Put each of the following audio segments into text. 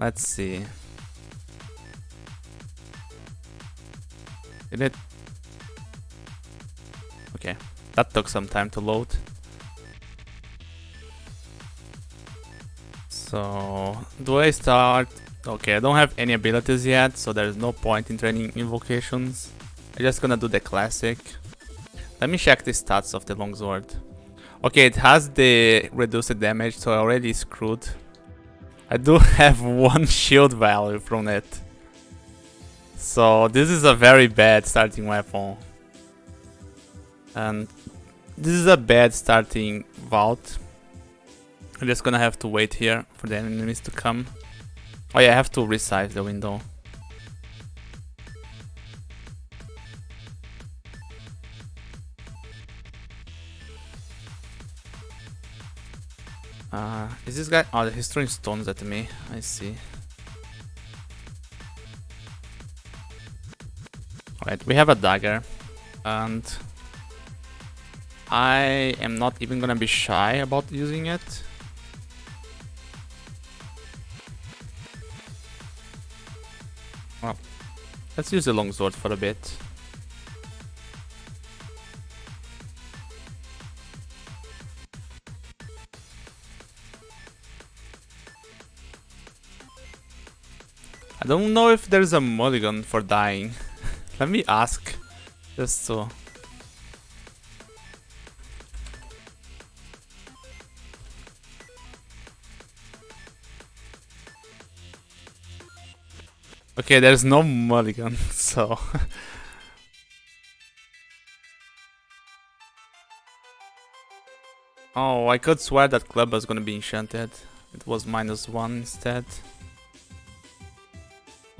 Let's see. Did it? Okay, that took some time to load. So, do I start? Okay, I don't have any abilities yet, so there's no point in training invocations. I'm just gonna do the classic. Let me check the stats of the longsword. Okay, it has the reduced damage, so I already screwed. I do have 1 shield value from it. So this is a very bad starting weapon. And this is a bad starting vault. I'm just gonna have to wait here for the enemies to come. Oh yeah, I have to resize the window. Is this guy? Oh, he's throwing stones at me. I see. Alright, we have a dagger. And I am not even gonna be shy about using it. Well, let's use the longsword for a bit. I don't know if there's a mulligan for dying. Let me ask. Just so. Okay, there's no mulligan, so. Oh, I could swear that club was gonna be enchanted. It was -1 instead.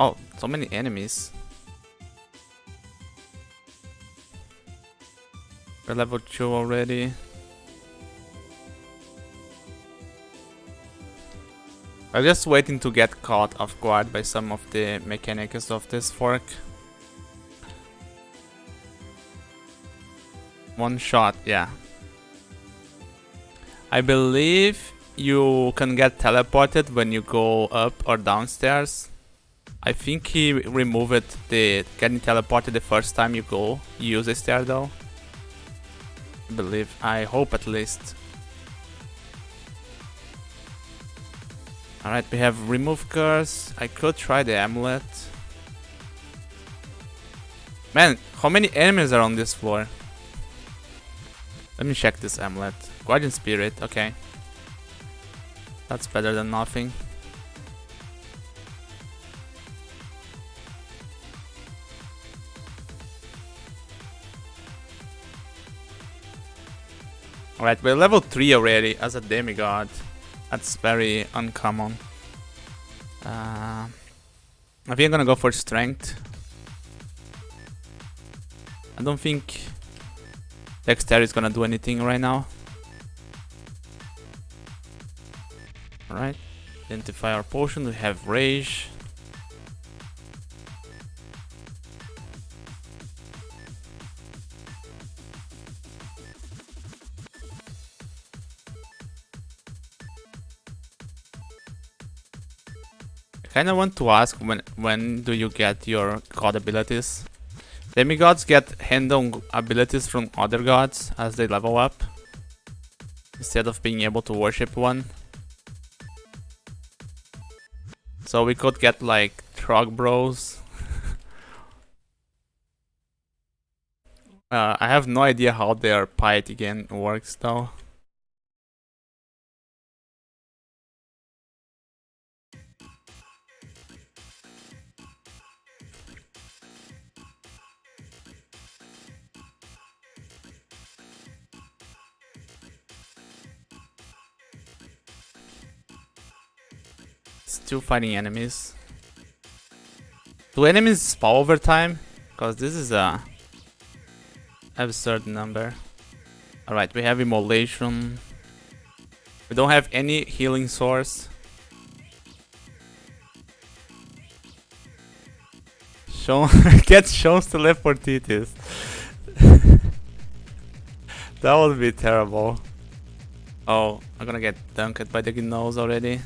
Oh, so many enemies. We're level 2 already. I'm just waiting to get caught off guard by some of the mechanics of this fork. 1 shot, yeah. I believe you can get teleported when you go up or downstairs. I think he removed the getting teleported the first time you use a stair though. I hope at least. Alright, we have remove curse. I could try the amulet. Man, how many enemies are on this floor? Let me check this amulet. Guardian Spirit, okay. That's better than nothing. Alright, we're level 3 already as a demigod. That's very uncommon. I think I'm gonna go for strength. I don't think dexterity is gonna do anything right now. Alright, identify our potion. We have rage. I kinda want to ask when do you get your god abilities? Demigods get hand-on abilities from other gods as they level up, instead of being able to worship one. So we could get like Trog Bros. I have no idea how their piety again works though. Still fighting enemies. Do enemies spawn over time? Because this is a absurd number. Alright, we have immolation. We don't have any healing source. Get Sean's teleportitis. That would be terrible. Oh, I'm gonna get dunked by the gnolls already.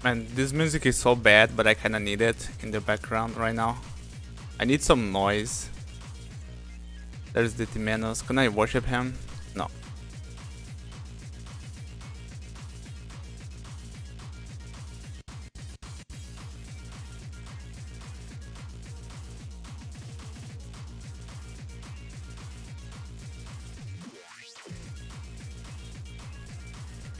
Man, this music is so bad, but I kinda need it in the background right now. I need some noise. There's the Timenos. Can I worship him? No.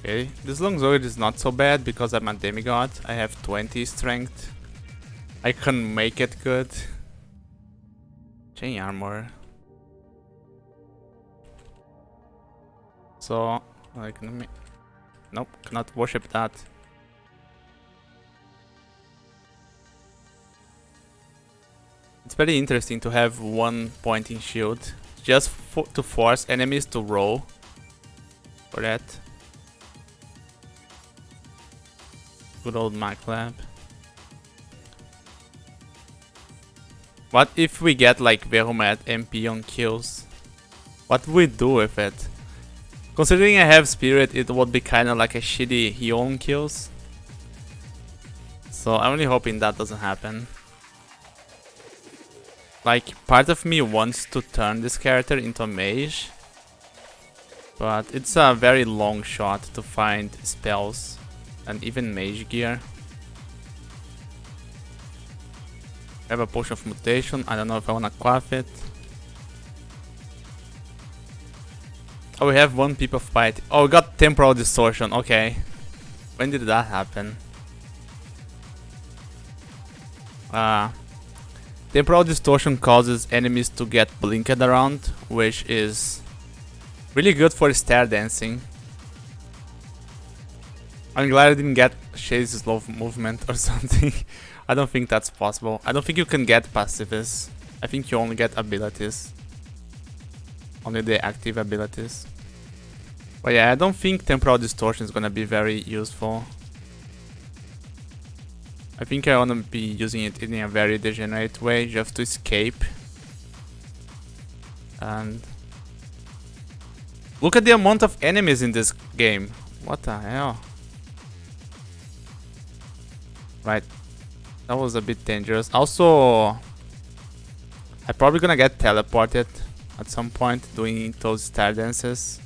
Okay, this Longsword is not so bad because I'm a demigod. I have 20 strength. I can make it good. Chain armor. So, I can make... Nope, cannot worship that. It's very interesting to have one pointing shield. Just to force enemies to roll. For that. Good old MacLab. What if we get like Verumet MP on kills? What do we do with it? Considering I have Spirit, it would be kinda like a shitty heal on kills. So I'm really hoping that doesn't happen. Like, part of me wants to turn this character into a mage. But it's a very long shot to find spells and even mage gear. I have a potion of mutation. I don't know if I wanna quaff it. Oh, we have one peep of fight. Oh, we got temporal distortion. Okay. When did that happen? Temporal distortion causes enemies to get blinked around, which is really good for stair dancing. I'm glad I didn't get Shade's slow movement or something. I don't think that's possible. I don't think you can get passives. I think you only get abilities. Only the active abilities. But yeah, I don't think temporal distortion is gonna be very useful. I think I wanna be using it in a very degenerate way, just to escape. And look at the amount of enemies in this game. What the hell? Right. That was a bit dangerous. Also, I'm probably gonna get teleported at some point doing those stair dances.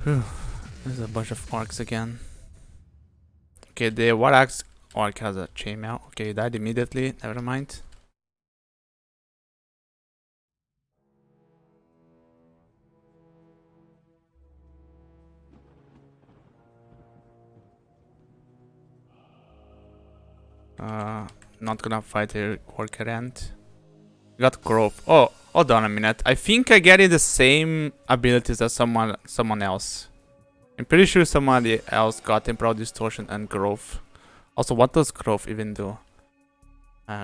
Whew. There's a bunch of orcs again. Okay, the Warax orc has a chainmail. Okay, he died immediately. Never mind. Not gonna fight a worker ant. Got growth. Oh, hold on a minute. I think I get the same abilities as someone else. I'm pretty sure somebody else got temporal distortion and growth. Also, what does growth even do?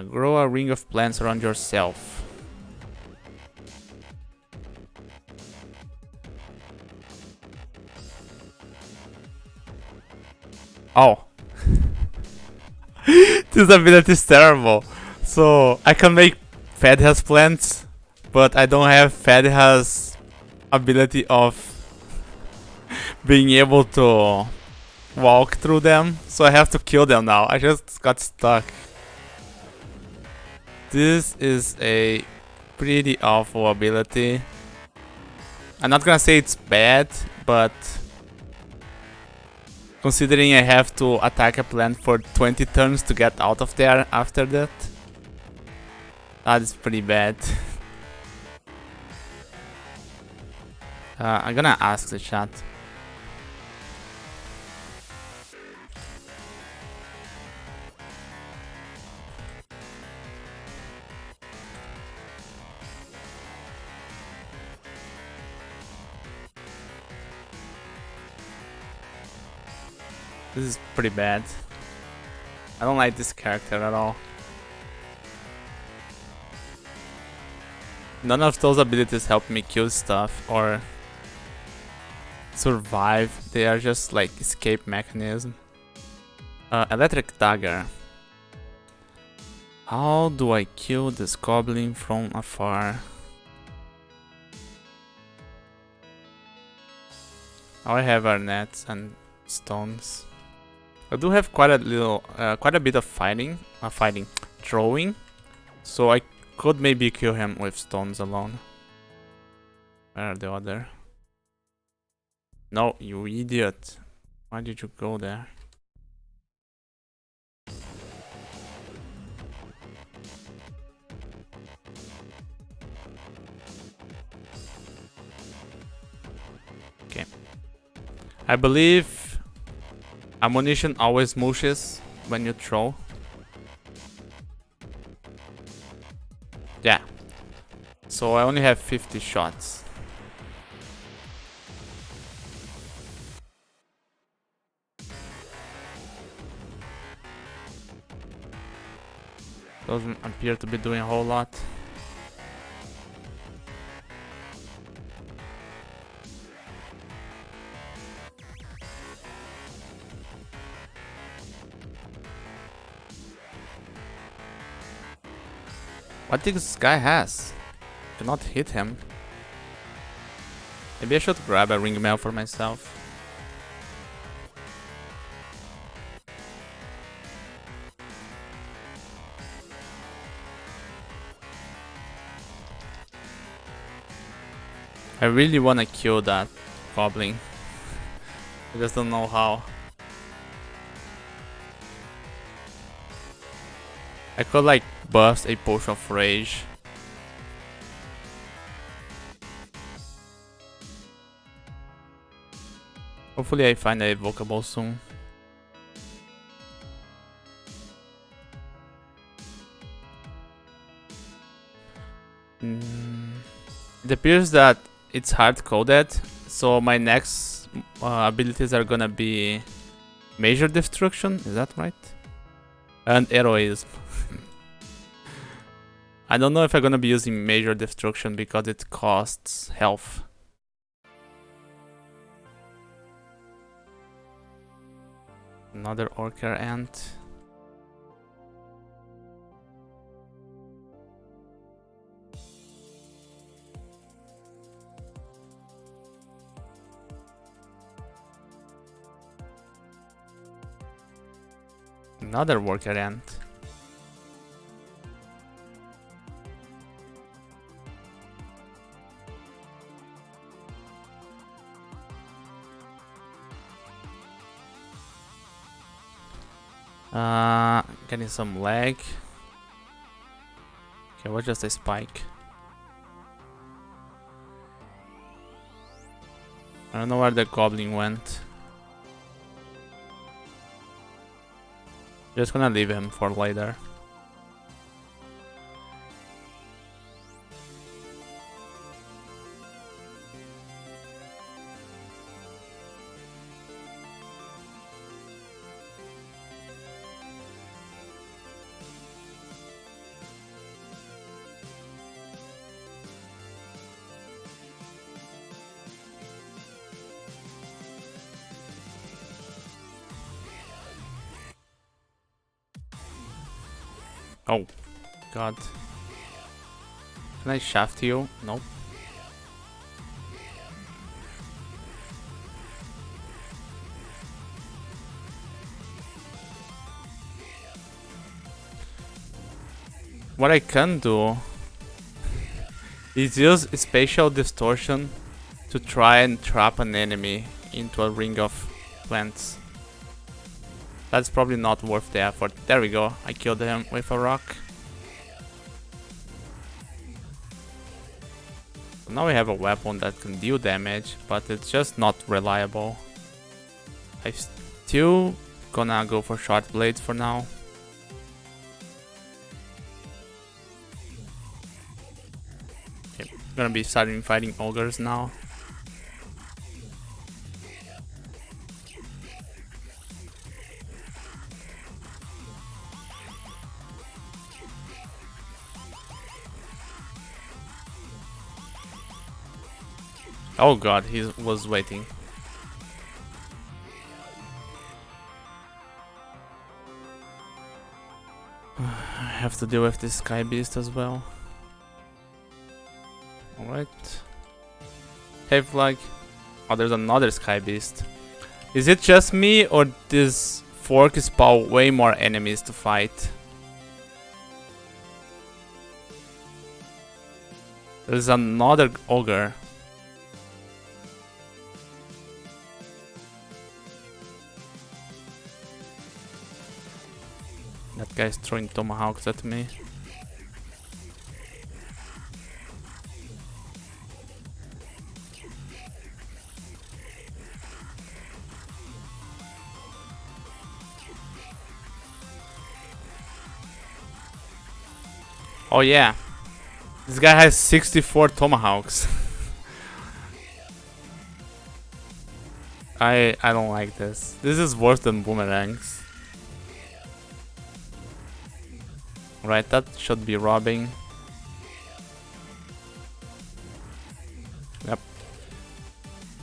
Grow a ring of plants around yourself. Oh. This ability is terrible. So I can make Fedha's plants, but I don't have Fedha's ability of being able to walk through them. So I have to kill them now. I just got stuck. This is a pretty awful ability. I'm not gonna say it's bad, but considering I have to attack a plant for 20 turns to get out of there after that, that is pretty bad. I'm gonna ask the chat. This is pretty bad. I don't like this character at all. None of those abilities help me kill stuff or survive. They are just like escape mechanism. Electric dagger. How do I kill this goblin from afar? I have our nets and stones. I do have quite a bit of throwing, so I could maybe kill him with stones alone. Where are the other? No, you idiot! Why did you go there? Okay. I believe ammunition always mushes when you throw. Yeah. So I only have 50 shots. Doesn't appear to be doing a whole lot. What this guy has? Cannot hit him. Maybe I should grab a ring mail for myself. I really wanna kill that goblin. I just don't know how. I could like burst a potion of rage. Hopefully I find a evocable soon. It appears that it's hard coded, so my next abilities are gonna be Major Destruction, is that right? And Heroism. I don't know if I'm gonna be using Major Destruction because it costs health. Another Orker Ant. Another Worker Ant. Getting some lag. Okay, what's just a spike? I don't know where the goblin went. Just gonna leave him for later. Oh, God. Can I shaft you? Nope. What I can do is use spatial distortion to try and trap an enemy into a ring of plants. That's probably not worth the effort. There we go. I killed him with a rock. So now we have a weapon that can deal damage, but it's just not reliable. I'm still gonna go for short blades for now. Okay, gonna be starting fighting ogres now. Oh God, he was waiting. have to deal with this sky beast as well. Alright. Hey flag. Oh, there's another sky beast. Is it just me or this fork spawn way more enemies to fight? There's another ogre. That guy's throwing tomahawks at me. Oh yeah, this guy has 64 tomahawks. I don't like this. This is worse than boomerangs. Right, that should be robbing. Yep.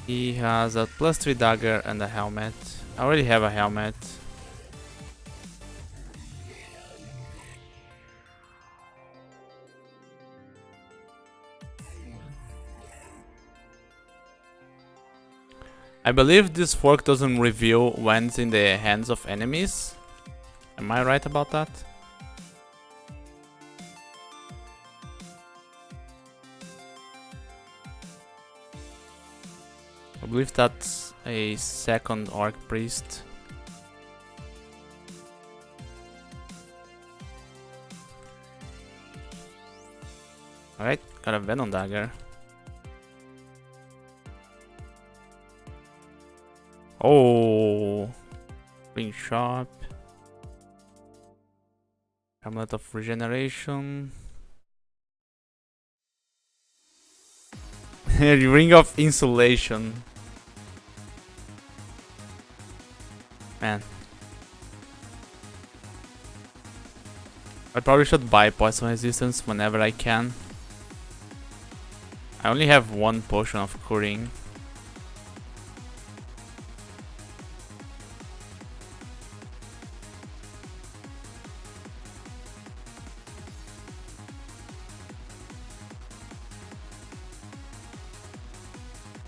He has a +3 dagger and a helmet. I already have a helmet. I believe this fork doesn't reveal when it's in the hands of enemies. Am I right about that? I believe that's a second orc priest. Alright, got a venom dagger. Oh, being sharp. Amulet of regeneration. Ring of insulation. Man, I probably should buy poison resistance whenever I can. I only have one potion of curing.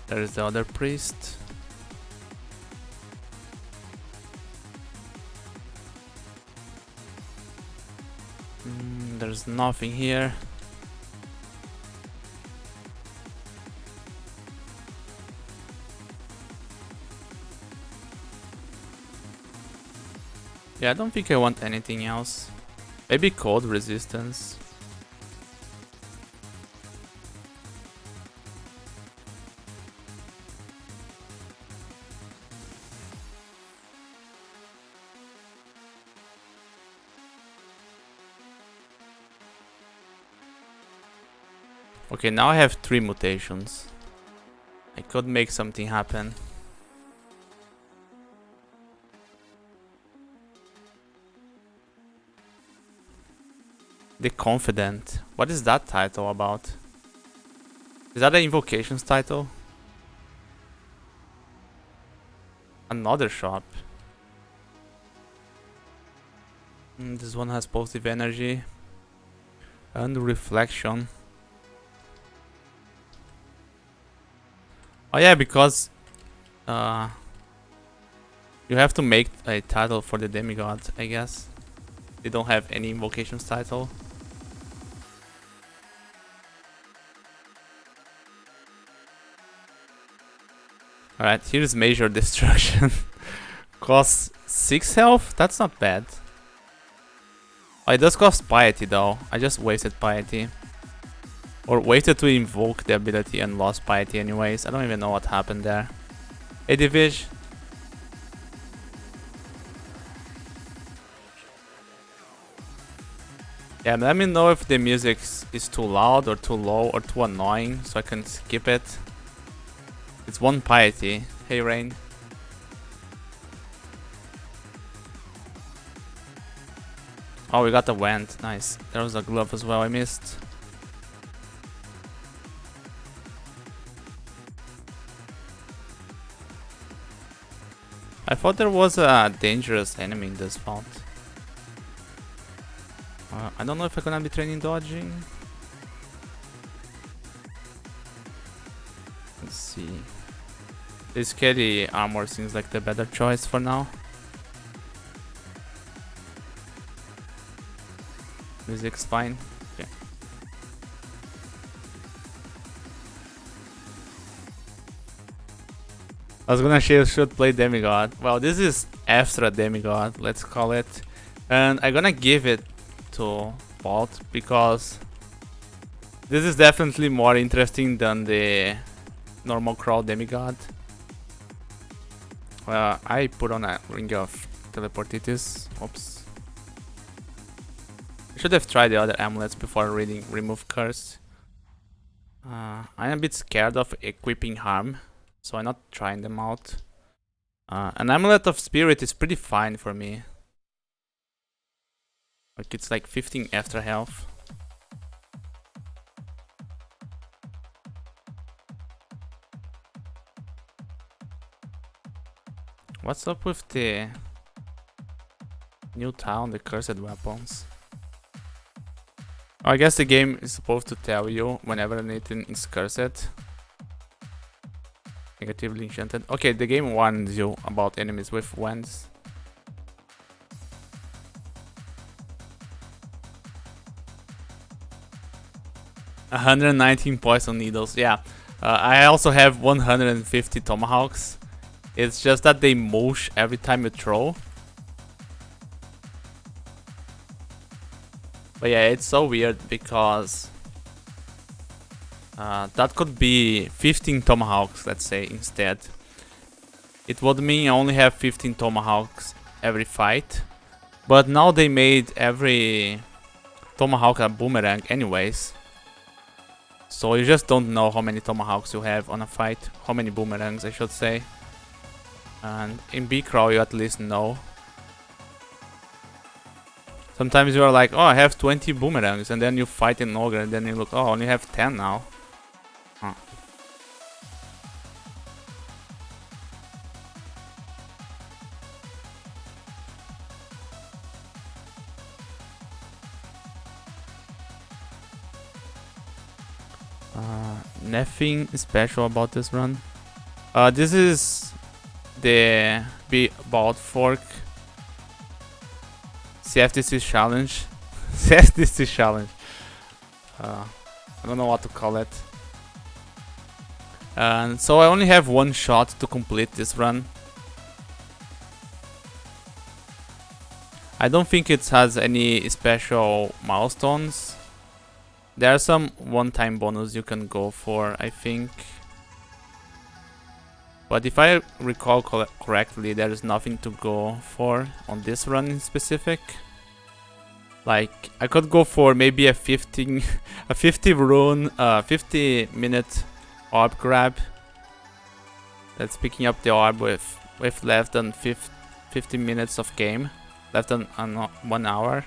There's the other priest. There's nothing here. Yeah, I don't think I want anything else. Maybe cold resistance. Okay, now I have 3 mutations. I could make something happen. The Confident. What is that title about? Is that an invocations title? Another shop. This one has positive energy and reflection. Oh yeah, because you have to make a title for the demigod, I guess. They don't have any invocations title. Alright, here's major destruction. Costs 6 health? That's not bad. Oh, it does cost piety though. I just wasted piety. Or waited to invoke the ability and lost piety anyways. I don't even know what happened there. Hey Divish. Yeah, let me know if the music is too loud or too low or too annoying so I can skip it. It's 1 piety. Hey Rain. Oh, we got the wand. Nice. There was a glove as well I missed. I thought there was a dangerous enemy in this vault. I don't know if I'm gonna be training dodging. Let's see. This carry armor seems like the better choice for now. Music's fine. Okay. I was gonna say should play demigod. Well, this is extra demigod, let's call it. And I'm gonna give it to Vault because this is definitely more interesting than the normal crawl demigod. I put on a ring of teleportitis. Oops. I should have tried the other amulets before reading remove curse. I'm a bit scared of equipping harm, so I'm not trying them out. An amulet of spirit is pretty fine for me. Like it's like 15 extra health. What's up with the new town, the cursed weapons? Oh, I guess the game is supposed to tell you whenever anything is cursed. Negatively enchanted. Okay, the game warns you about enemies with wands. $119 poison needles. Yeah, I also have 150 tomahawks. It's just that they moosh every time you throw. But yeah, it's so weird because that could be 15 tomahawks, let's say, instead. It would mean I only have 15 tomahawks every fight. But now they made every tomahawk a boomerang anyways. So you just don't know how many tomahawks you have on a fight. How many boomerangs, I should say. And in Bcrawl you at least know. Sometimes you are like, oh, I have 20 boomerangs, and then you fight an ogre, and then you look, oh, I only have 10 now. Huh. Nothing special about this run. This is the Bcrawl fork CFDC challenge. CFDC challenge. I don't know what to call it. And so I only have one shot to complete this run. I don't think it has any special milestones. There are some one-time bonus you can go for, I think. But if I recall correctly, there is nothing to go for on this run in specific. Like, I could go for maybe a 50 rune, 50 minute orb grab. That's picking up the orb with less than 50 minutes of game. Less than 1 hour.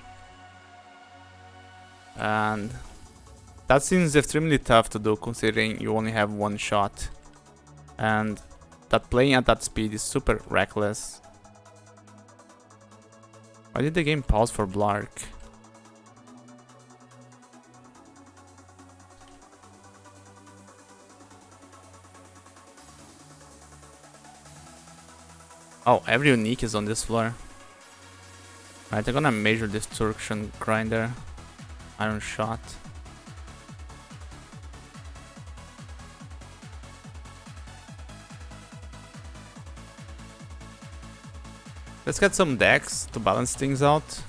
And that seems extremely tough to do considering you only have one shot. And that playing at that speed is super reckless. Why did the game pause for Blark? Oh, every unique is on this floor. Right, I'm gonna measure destruction grinder. Iron shot. Let's get some decks to balance things out.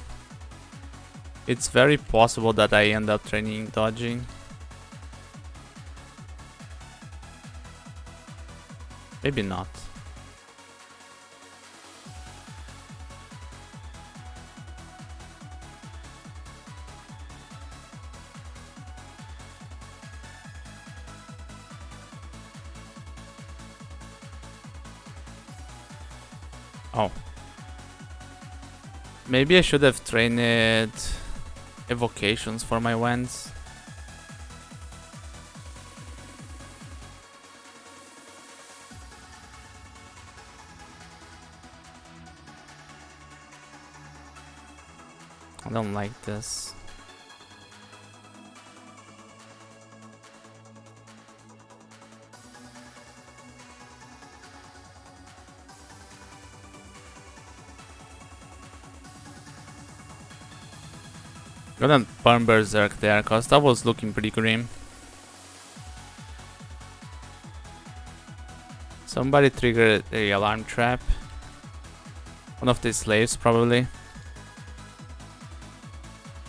It's very possible that I end up training dodging. Maybe not. Oh. Maybe I should have trained evocations for my wands. I don't like this. Gonna burn Berserk there, cause that was looking pretty grim. Somebody triggered the alarm trap. One of the slaves, probably.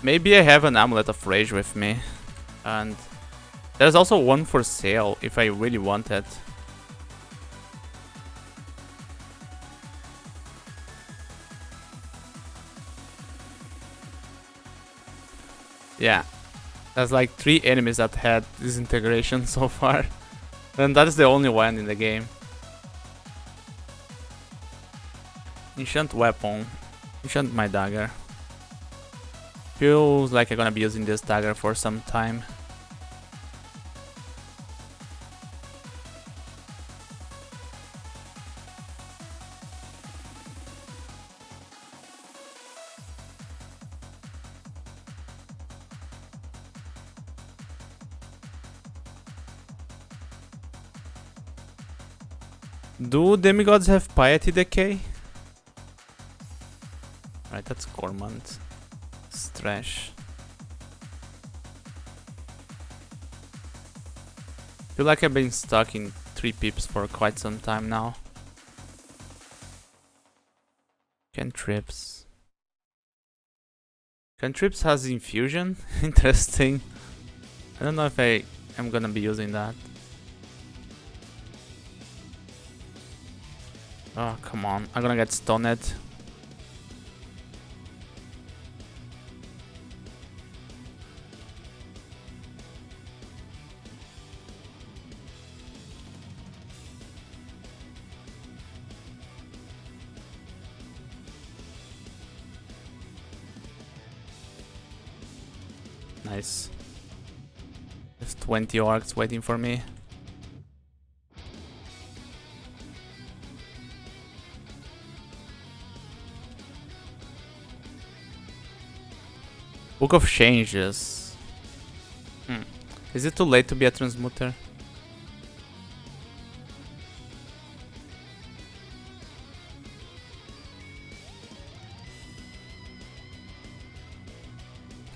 Maybe I have an Amulet of Rage with me. And there's also one for sale if I really want it. Yeah. There's like 3 enemies that had disintegration so far. And that is the only one in the game. Enchant weapon. Enchant my dagger. Feels like I'm gonna be using this dagger for some time. Do demigods have piety decay? Right, that's Cormant. Trash. Feel like I've been stuck in 3 pips for quite some time now. Cantrips. Cantrips has infusion? Interesting. I don't know if I am gonna be using that. Oh, come on. I'm gonna get stunned. Nice. There's 20 orcs waiting for me. Book of Changes. Is it too late to be a transmuter?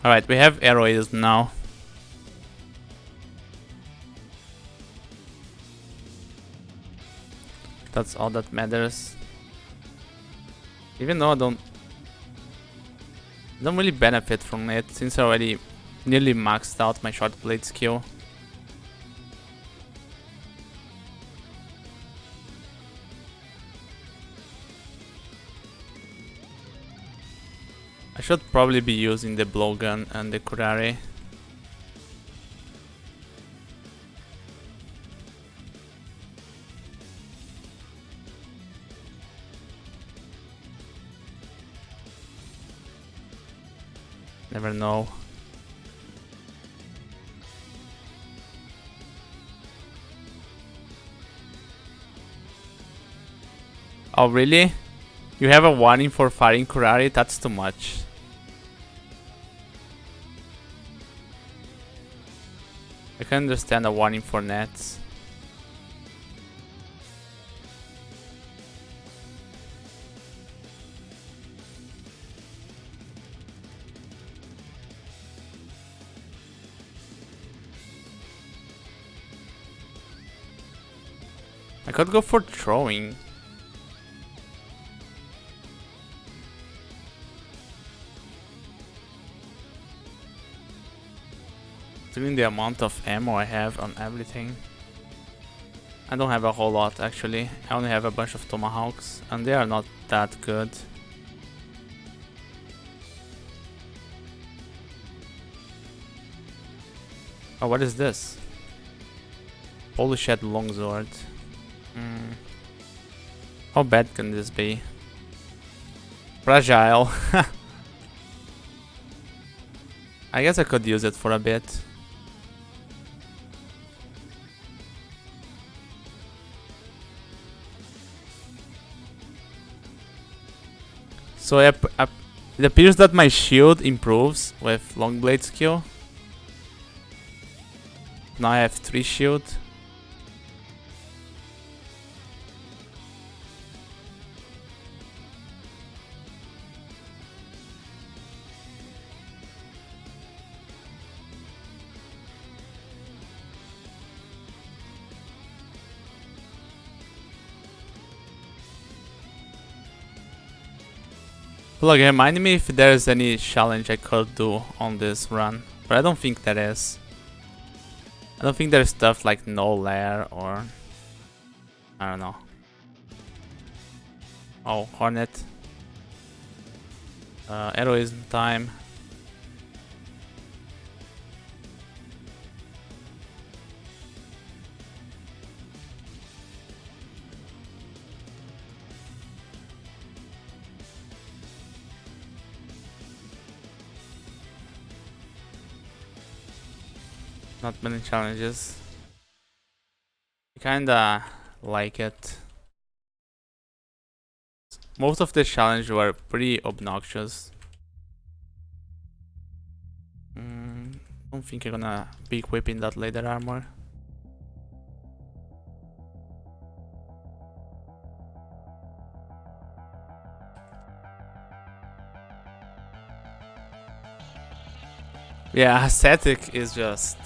Alright, we have heroism now. That's all that matters. Even though I don't really benefit from it, since I already nearly maxed out my short blade skill. I should probably be using the blowgun and the kurare. Never know. Oh really? You have a warning for firing kurare? That's too much. I can understand a warning for nets. I could go for throwing. Considering the amount of ammo I have on everything. I don't have a whole lot actually. I only have a bunch of tomahawks and they are not that good. Oh, what is this? Polished longsword. How bad can this be? Fragile. I guess I could use it for a bit. So it appears that my shield improves with long blade skill. Now I have 3 shield. Look, remind me if there's any challenge I could do on this run. But I don't think there is. I don't think there's stuff like no lair or... I don't know. Oh, Hornet. Heroism time. Not many challenges. I kinda like it. Most of the challenges were pretty obnoxious. Don't think I'm gonna be equipping that leather armor. Yeah, aesthetic is just...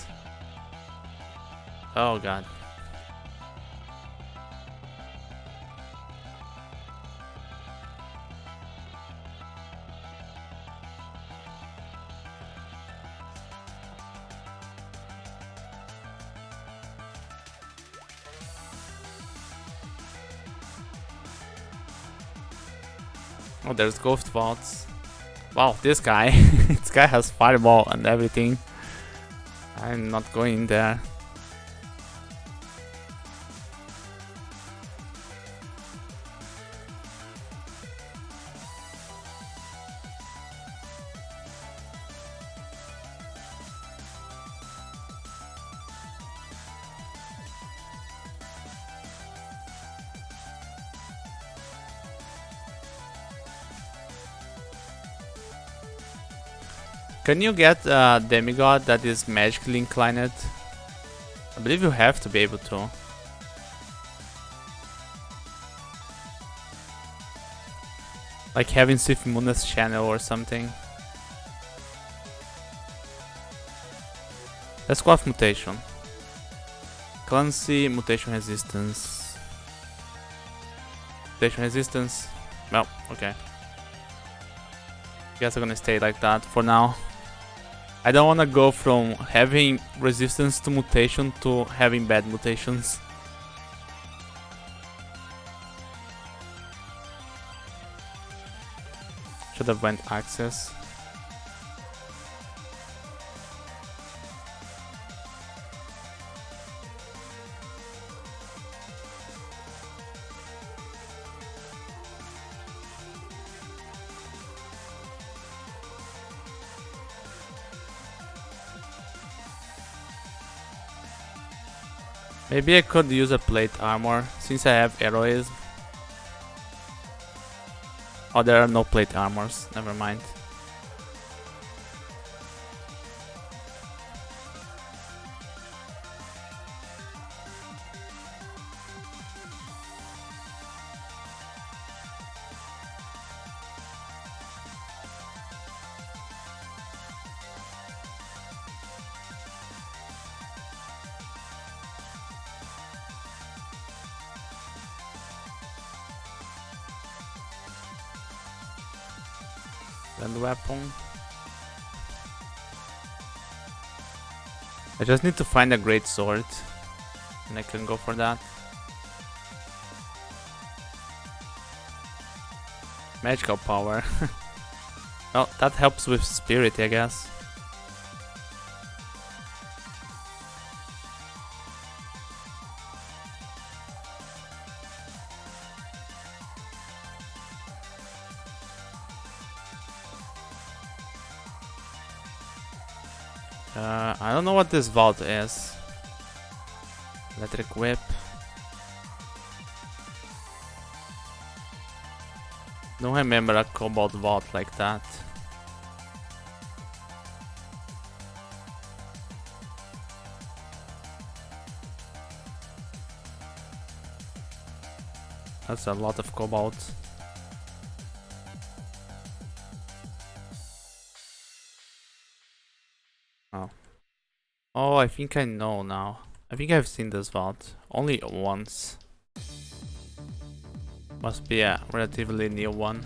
Oh god. Oh, there's ghost vaults. Wow, this guy. This guy has fireball and everything. I'm not going there. Can you get a demigod that is magically inclined? I believe you have to be able to. Like having Swiftmoon's channel or something. Let's go off mutation. Clancy, mutation resistance. Mutation resistance. Well, okay. Guess I'm gonna stay like that for now. I don't wanna go from having resistance to mutation to having bad mutations. Should have went access. Maybe I could use a plate armor since I have heroism. Oh, there are no plate armors. Never mind. And weapon. I just need to find a great sword and I can go for that. Magical power. Well, that helps with spirit, I guess. I don't know what this vault is. Electric whip. Don't remember a cobalt vault like that. That's a lot of cobalt. Oh, I think I know now. I think I've seen this vault only once. Must be a relatively new one.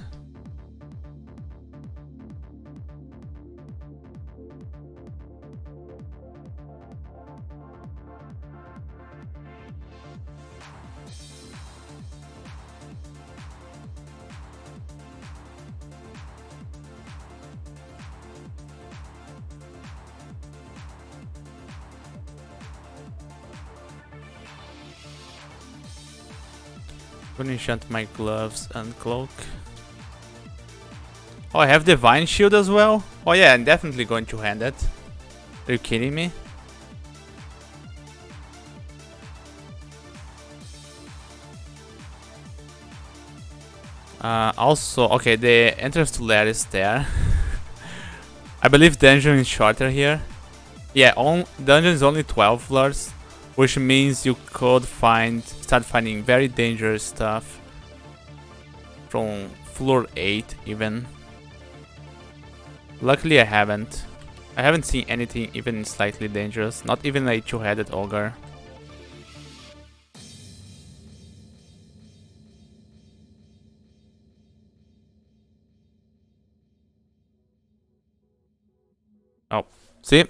I'm gonna enchant my gloves and cloak. Oh, I have Divine Shield as well? Oh yeah, I'm definitely going to hand it. Are you kidding me? Also, okay, the entrance to lair is there. I believe dungeon is shorter here. Yeah, dungeon is only 12 floors, which means you could start finding very dangerous stuff from floor 8 even. Luckily I haven't. I haven't seen anything even slightly dangerous, not even a two-headed ogre. Oh, see?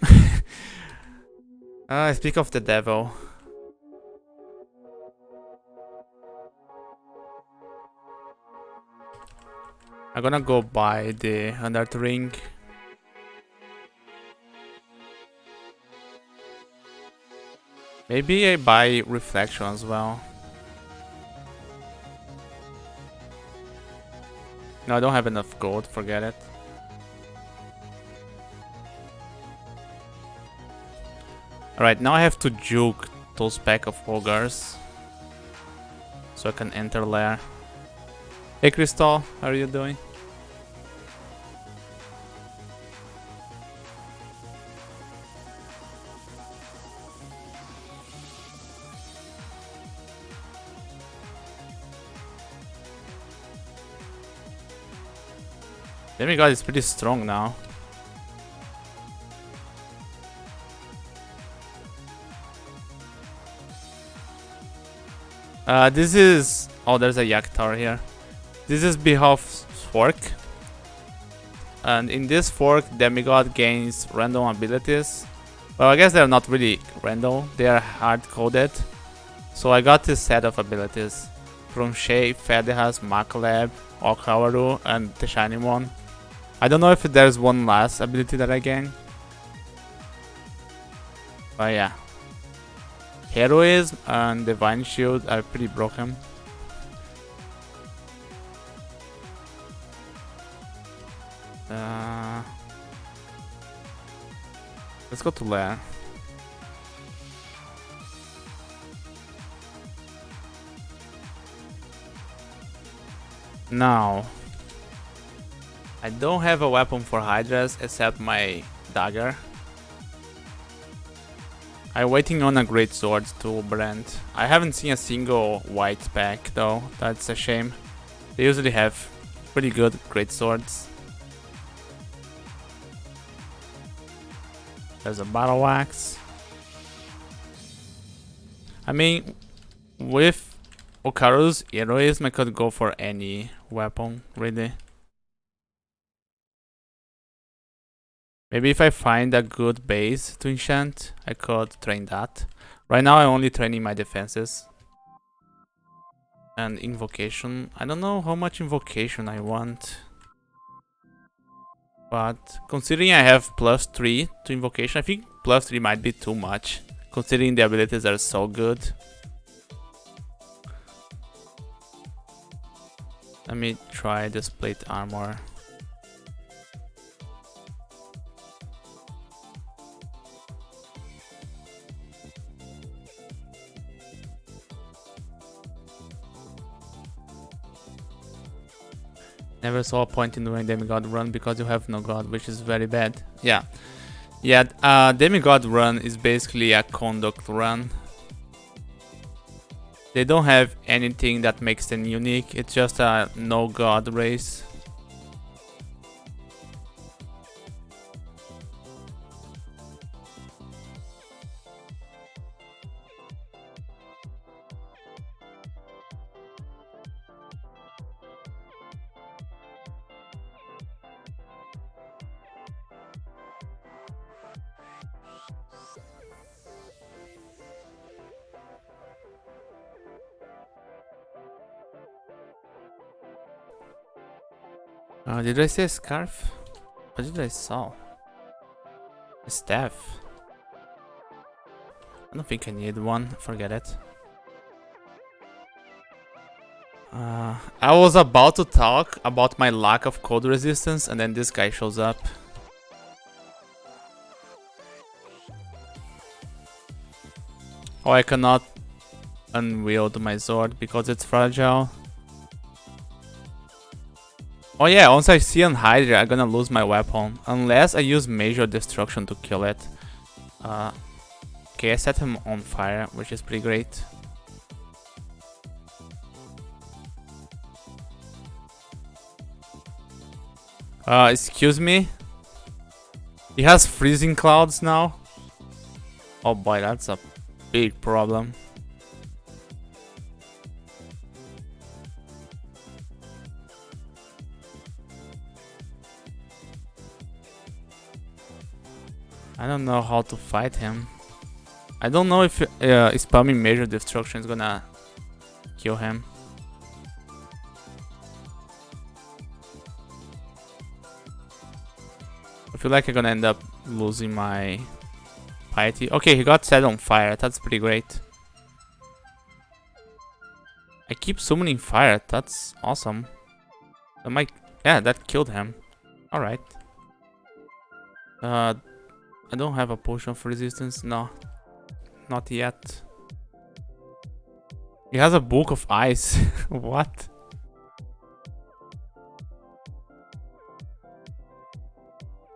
I speak of the devil. I'm gonna go buy the Undert ring. Maybe I buy reflection as well. No, I don't have enough gold, forget it. Alright, now I have to juke those pack of ogres so I can enter lair. Hey Crystal, how are you doing? Demigod is pretty strong now. This is... Oh, there's a Yak Tower here. This is Behalf's fork. And in this fork, Demigod gains random abilities. Well, I guess they're not really random. They are hard-coded. So I got this set of abilities. From Shay, Fedehas, Makaleb, Okawaru, and the shiny one. I don't know if there's one last ability that I gain. But yeah. Heroism and Divine Shield are pretty broken. Let's go to lair. Now, I don't have a weapon for Hydras except my dagger. I'm waiting on a great sword to brand. I haven't seen a single white pack though, that's a shame. They usually have pretty good great swords. There's a battle axe. I mean, with Okaru's heroism, I could go for any weapon, really. Maybe if I find a good base to enchant, I could train that. Right now I'm only training my defenses. And invocation. I don't know how much invocation I want. But considering I have +3 to invocation, I think +3 might be too much. Considering the abilities are so good. Let me try this plate armor. Never saw a point in doing demigod run because you have no god, which is very bad. Yeah, demigod run is basically a conduct run. They don't have anything that makes them unique. It's just a no god race. Did I say a scarf? What did I saw? A staff. I don't think I need one. Forget it. I was about to talk about my lack of cold resistance, and then this guy shows up. Oh, I cannot unwield my sword because it's fragile. Oh yeah, once I see an Hydra, I'm gonna lose my weapon. Unless I use major destruction to kill it. Okay, I set him on fire, which is pretty great. Excuse me? He has freezing clouds now? Oh boy, that's a big problem. I don't know how to fight him. I don't know if spamming major destruction is gonna kill him. I feel like I'm gonna end up losing my piety. Okay, he got set on fire. That's pretty great. I keep summoning fire. That's awesome. Yeah, that killed him. Alright. I don't have a potion of resistance. No. Not yet. He has a book of ice. What?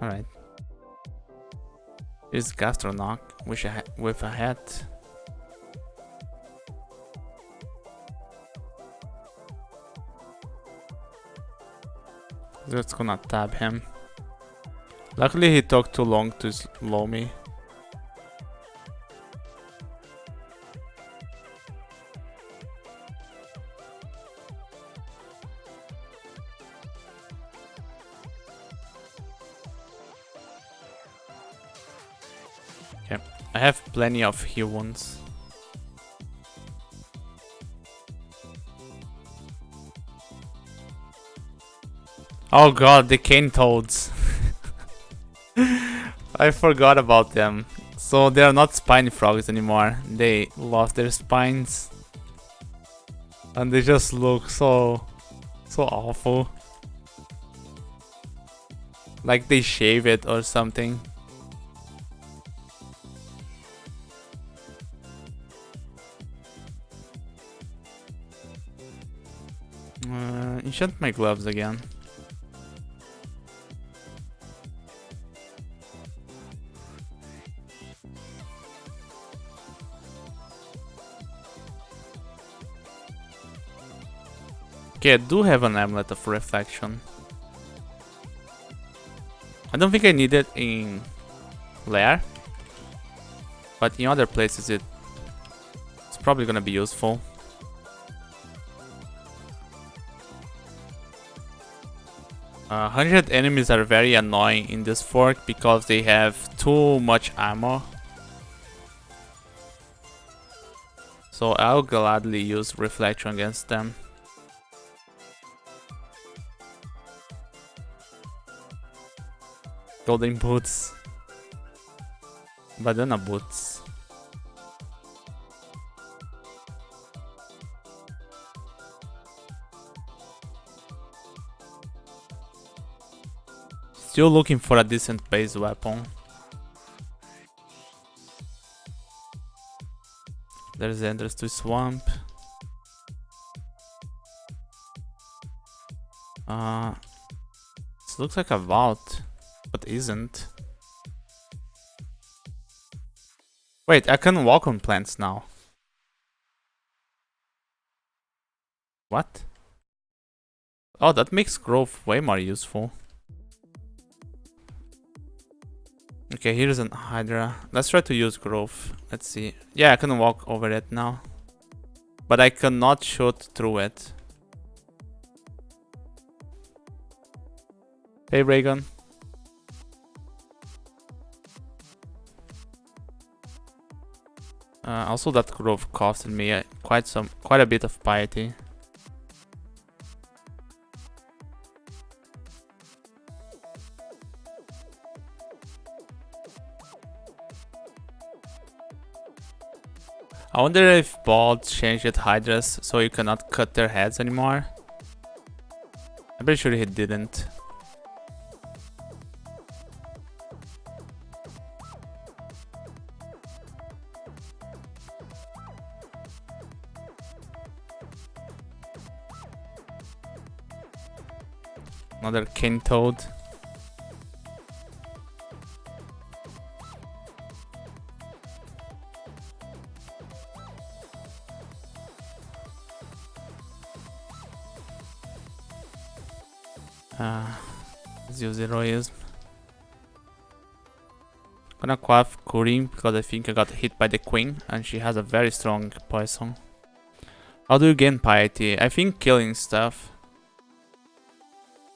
Alright. Here's Gastronoc with a hat. Just gonna tab him. Luckily he took too long to slow me. Okay, I have plenty of heal wounds. Oh god, the cane toads. I forgot about them. So they are not spiny frogs anymore. They lost their spines. And they just look so awful. Like they shave it or something. Enchant my gloves again. Okay, I do have an amulet of reflection. I don't think I need it in Lair, but in other places it's probably gonna be useful. 100 enemies are very annoying in this fork because they have too much ammo. So I'll gladly use reflection against them. Golden boots. Banana boots. Still looking for a decent base weapon. There's the entrance to swamp. This looks like a vault, but isn't. Wait, I can walk on plants now. What? Oh, that makes growth way more useful. Okay, here's an Hydra. Let's try to use growth. Let's see. Yeah, I can walk over it now. But I cannot shoot through it. Hey, Raygun. Also, that growth costed me quite a bit of piety. I wonder if Bald changed Hydras so you cannot cut their heads anymore. I'm pretty sure he didn't. Another King Toad. Let's use heroism. Gonna quaff Kurim because I think I got hit by the queen and she has a very strong poison. How do you gain piety? I think killing stuff.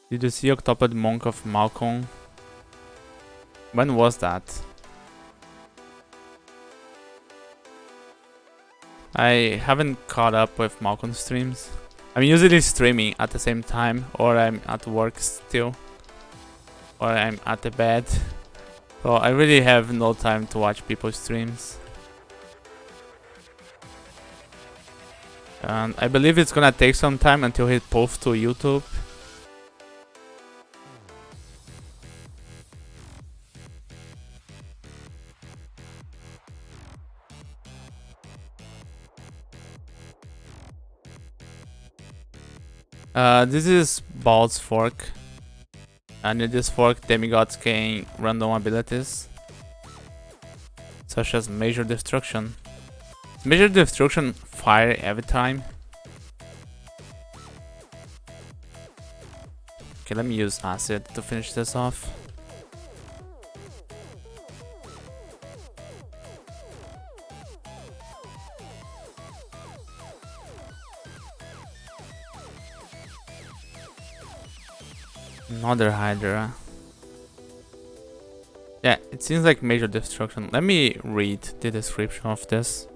Did you see Octopod Monk of Malcolm? When was that? I haven't caught up with Malcolm streams. I'm usually streaming at the same time, or I'm at work still, or I'm at the bed. So I really have no time to watch people's streams. And I believe it's gonna take some time until he posts to YouTube. This is Bald's fork, and in this fork demigods gain random abilities, such as Major Destruction. Major Destruction fire every time. Okay, let me use Acid to finish this off. Another Hydra. Yeah, it seems like Major Destruction. Let me read the description of this.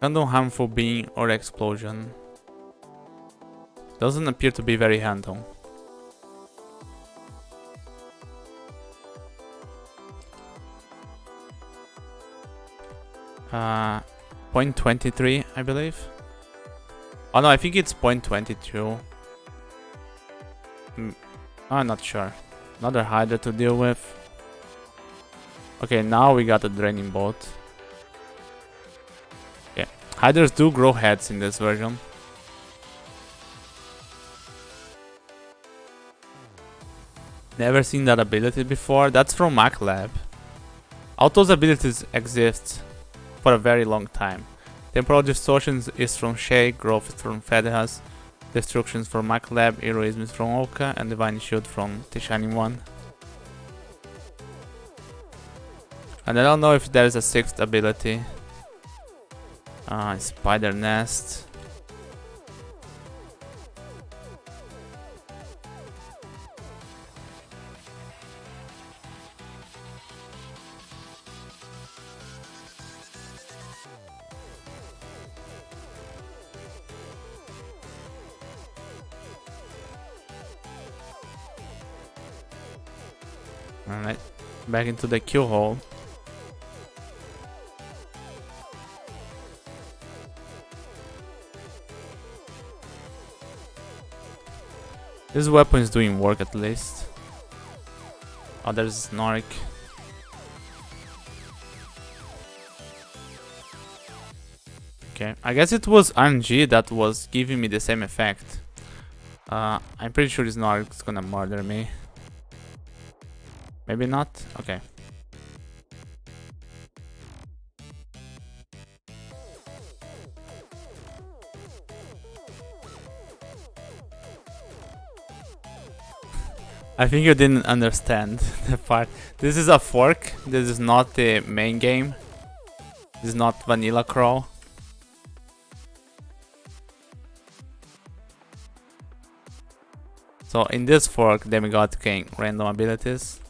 Random harmful being or explosion. Doesn't appear to be very random. Point 23, I believe. Oh no, I think it's 0.22. I'm not sure. Another Hydra to deal with. Okay, now we got a Draining Bolt. Yeah, Hydras do grow heads in this version. Never seen that ability before. That's from MacLab. All those abilities exist for a very long time. Temporal Distortions is from Shay, Growth is from Fedhas, Destructions from MacLab, Heroism is from Oka, and Divine Shield from The Shining One. And I don't know if there's a sixth ability. Spider Nest. Alright, back into the Q hole. This weapon is doing work at least. Oh, there's Snork. Okay, I guess it was RNG that was giving me the same effect. I'm pretty sure Snork's gonna murder me. Maybe not? Okay. I think you didn't understand the part. This is a fork. This is not the main game. This is not Vanilla Crawl. So in this fork, Demigod gain random abilities.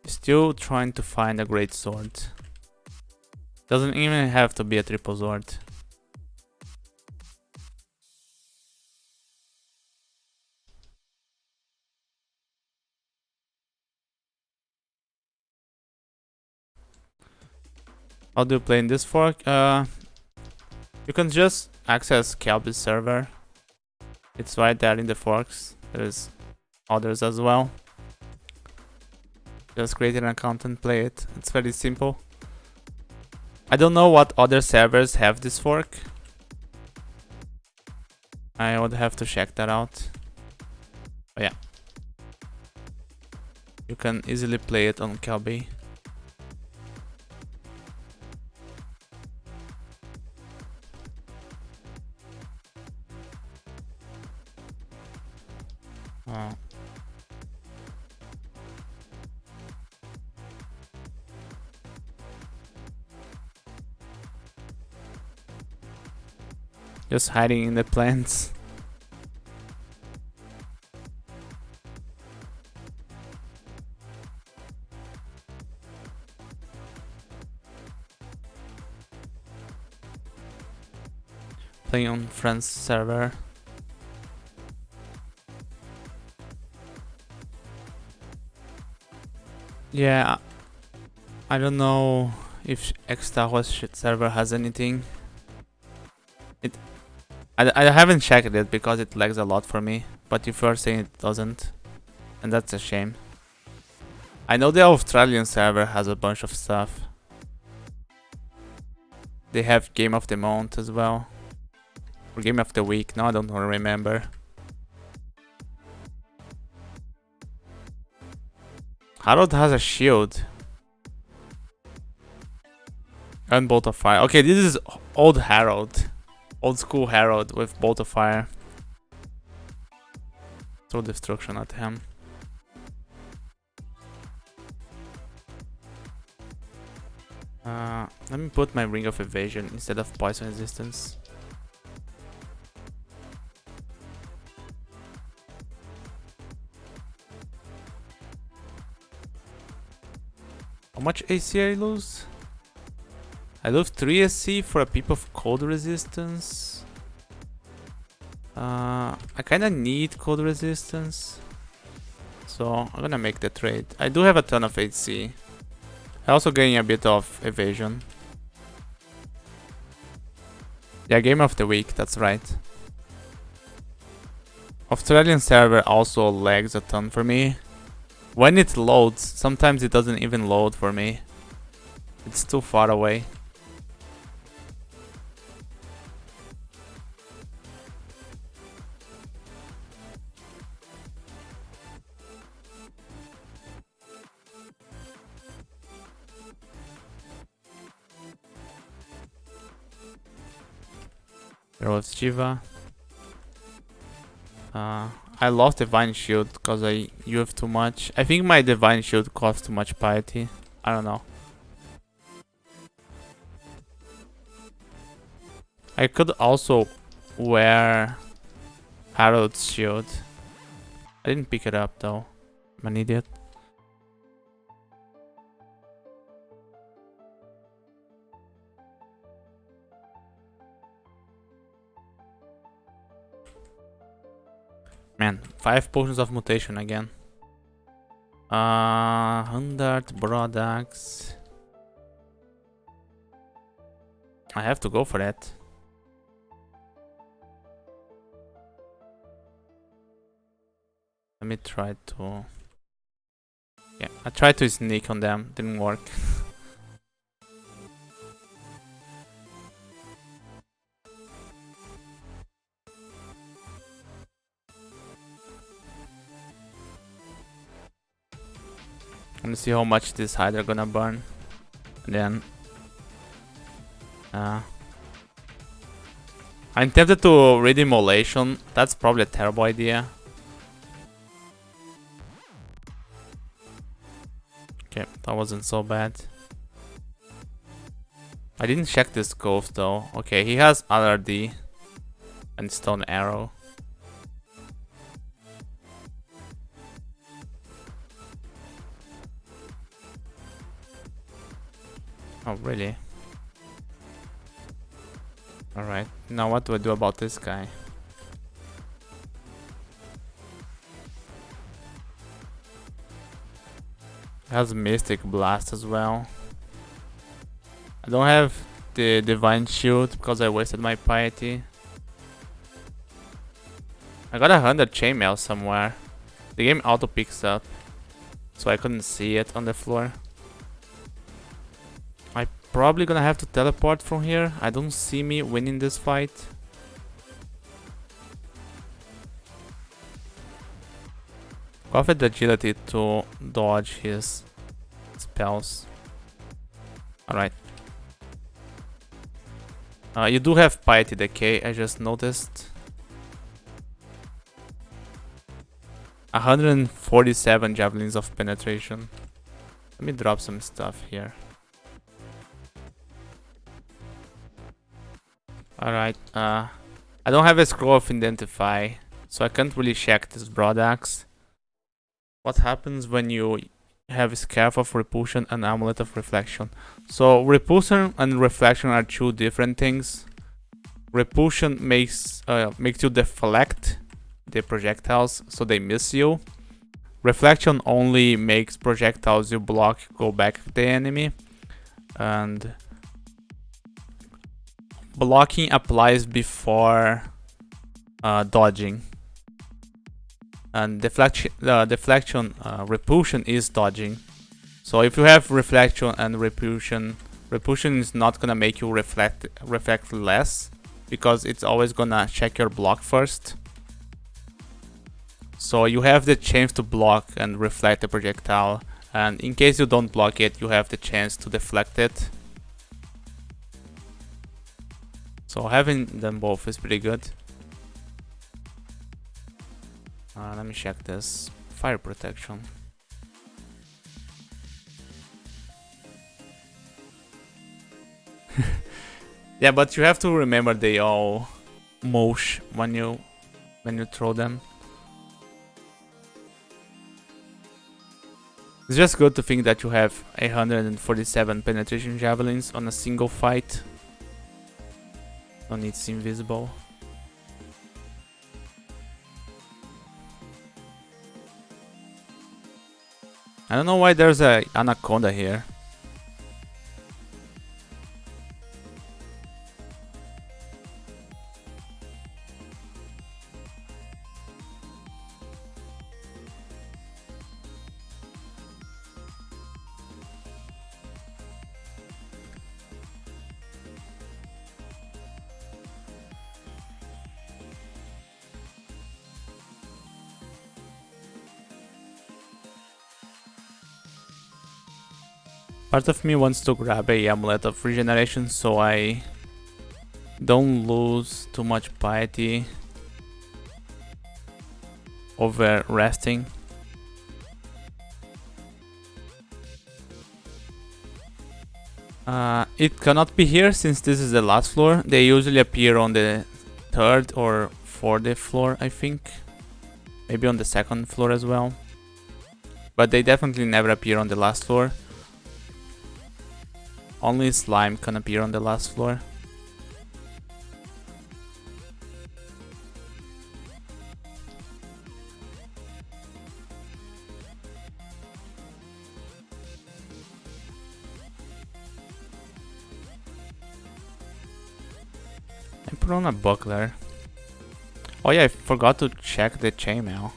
Still trying to find a great sword. Doesn't even have to be a triple sword. How do you play in this fork? You can just access Kelby's server. It's right there in the forks. There's others as well. Just create an account and play it. It's very simple. I don't know what other servers have this fork. I would have to check that out. But yeah. You can easily play it on Kelby. Just hiding in the plants. Playing on friend's server. Yeah, I don't know if Xtaho's server has anything. I haven't checked it because it lags a lot for me, but if you're saying it doesn't, and that's a shame. I know the Australian server has a bunch of stuff. They have Game of the Month as well. Or Game of the Week, no, I don't remember. Harold has a shield. And Bolt of Fire. Okay, this is old Harold. Old school Harold with Bolt of Fire. Throw Destruction at him. Let me put my Ring of Evasion instead of Poison Resistance. How much AC I lose? I lose 3 SC for a Peep of Cold Resistance. I kinda need Cold Resistance. So I'm gonna make the trade. I do have a ton of AC. I also gain a bit of evasion. Yeah, Game of the Week, that's right. Australian server also lags a ton for me. When it loads, sometimes it doesn't even load for me. It's too far away. There was Jiva. I lost Divine Shield because I UF too much. I think my Divine Shield costs too much piety. I don't know. I could also wear Harold's shield. I didn't pick it up though. I'm an idiot. Man, 5 potions of mutation again. 100 products. I have to go for that. Let me try to... Yeah, I tried to sneak on them, didn't work. Let me see how much this Hydra gonna burn. And then... I'm tempted to read Immolation. That's probably a terrible idea. Okay, that wasn't so bad. I didn't check this ghost though. Okay, he has RRD and Stone Arrow. Oh, really? Alright, now what do I do about this guy? He has Mystic Blast as well. I don't have the divine shield because I wasted my piety. I got 100 chainmail somewhere. The game auto picks up, so I couldn't see it on the floor. I'm probably gonna have to teleport from here. I don't see me winning this fight. Go with the agility to dodge his spells. Alright. You do have piety decay, I just noticed. 147 javelins of penetration. Let me drop some stuff here. Alright, I don't have a scroll of identify, so I can't really check this broad axe. What happens when you have a scarf of repulsion and amulet of reflection? So repulsion and reflection are two different things. Repulsion makes you deflect the projectiles so they miss you. Reflection only makes projectiles you block go back at the enemy, and blocking applies before dodging, and deflection repulsion is dodging. So if you have reflection and repulsion is not gonna make you reflect less, because it's always gonna check your block first. So you have the chance to block and reflect the projectile, and in case you don't block it, you have the chance to deflect it. So having them both is pretty good. Let me check this. Fire protection. Yeah, but you have to remember they all mosh when you throw them. It's just good to think that you have 147 penetration javelins on a single fight. No need to invisible. I don't know why there's a anaconda here. Part of me wants to grab a amulet of regeneration so I don't lose too much piety over resting. It cannot be here since this is the last floor. They usually appear on the 3rd or 4th floor, I think. Maybe on the 2nd floor as well. But they definitely never appear on the last floor. Only slime can appear on the last floor. I put on a buckler. Oh yeah, I forgot to check the chainmail.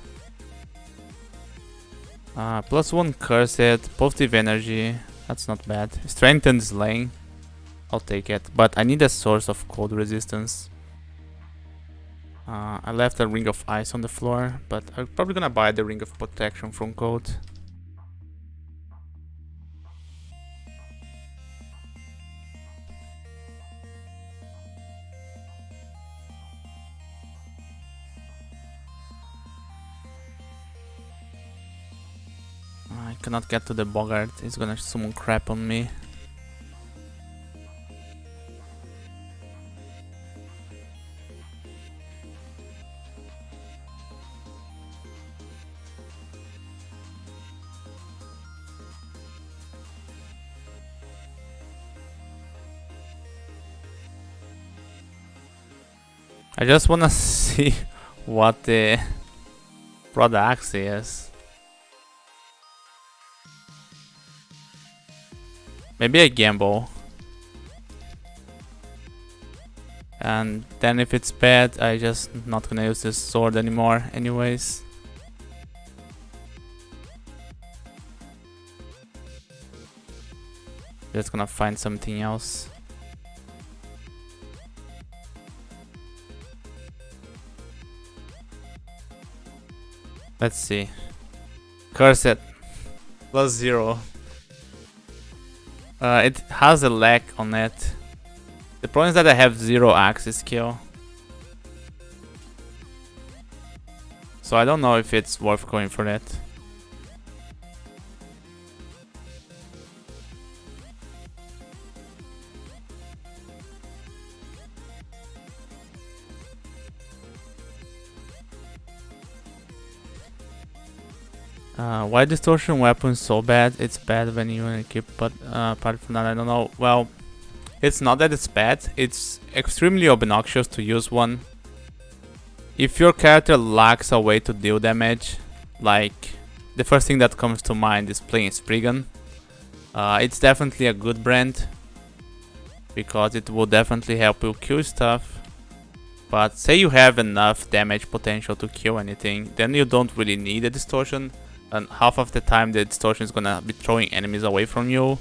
+1 cursed, positive energy. That's not bad. Strengthened slaying. I'll take it. But I need a source of cold resistance. I left a ring of ice on the floor, but I'm probably gonna buy the ring of protection from cold. I cannot get to the boggart. He's gonna summon crap on me. I just wanna see what the product is. Maybe I gamble. And then if it's bad, I just not gonna use this sword anymore anyways. Just gonna find something else. Let's see. Curse it. +0. It has a lag on it. The problem is that I have 0 axis skill. So I don't know if it's worth going for that. Why distortion weapon so bad? It's bad when you equip, but apart from that, I don't know. Well, it's not that it's bad, it's extremely obnoxious to use one. If your character lacks a way to deal damage, like the first thing that comes to mind is playing Spriggan, it's definitely a good brand because it will definitely help you kill stuff. But say you have enough damage potential to kill anything, then you don't really need a distortion. And half of the time the distortion is gonna be throwing enemies away from you,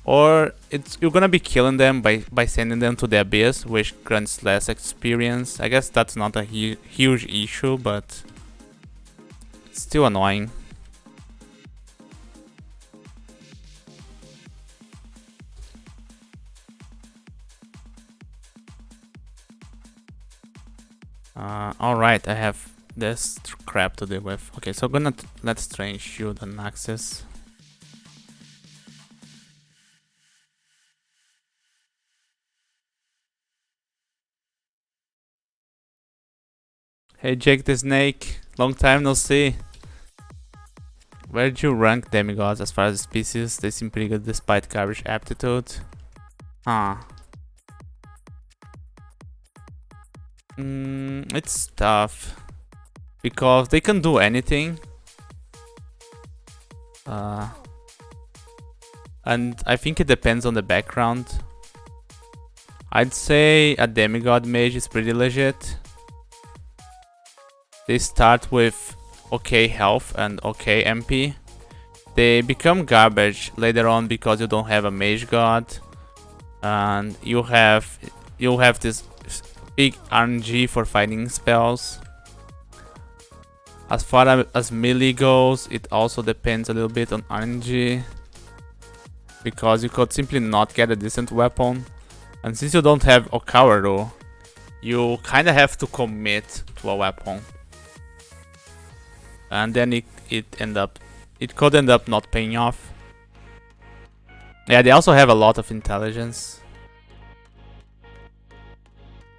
or you're gonna be killing them by sending them to the abyss, which grants less experience. I guess that's not a huge issue, but it's still annoying. Alright, I have this crap to deal with. Okay, so I'm gonna let Strange shoot an axis. Hey Jake the Snake, long time no see. Where'd you rank demigods as far as species? They seem pretty good despite garbage aptitude. It's tough because they can do anything, and I think it depends on the background. I'd say a demigod mage is pretty legit. They start with okay health and okay MP. They become garbage later on because you don't have a mage god, and you have this big RNG for fighting spells. As far as melee goes, it also depends a little bit on RNG, because you could simply not get a decent weapon, and since you don't have Okawaru, you kinda have to commit to a weapon, and then it could end up not paying off. Yeah, they also have a lot of intelligence,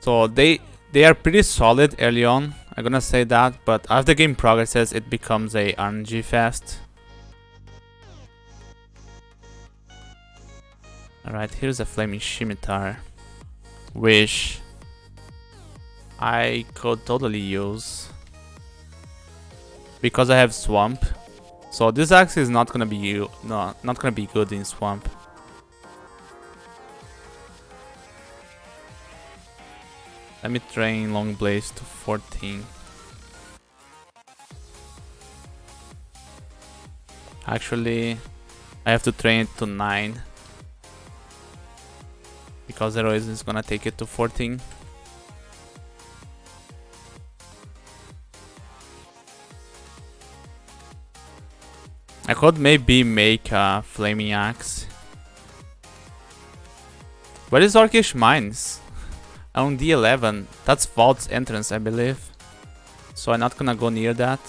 so they are pretty solid early on, I'm gonna say that, but as the game progresses, it becomes a RNG fest. Alright, here's a flaming scimitar, which I could totally use because I have swamp. So this axe is not gonna be not gonna be good in swamp. Let me train long blades to 14. Actually, I have to train it to 9 because heroism is gonna take it to 14. I could maybe make a flaming axe. Where is Orcish Mines? On D11, that's Vault's entrance, I believe. So I'm not gonna go near that.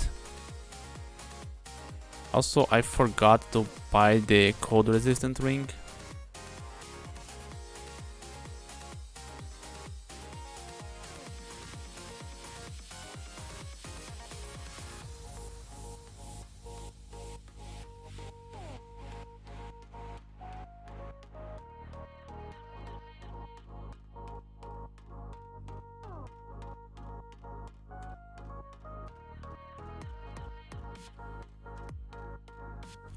Also, I forgot to buy the cold resistant ring.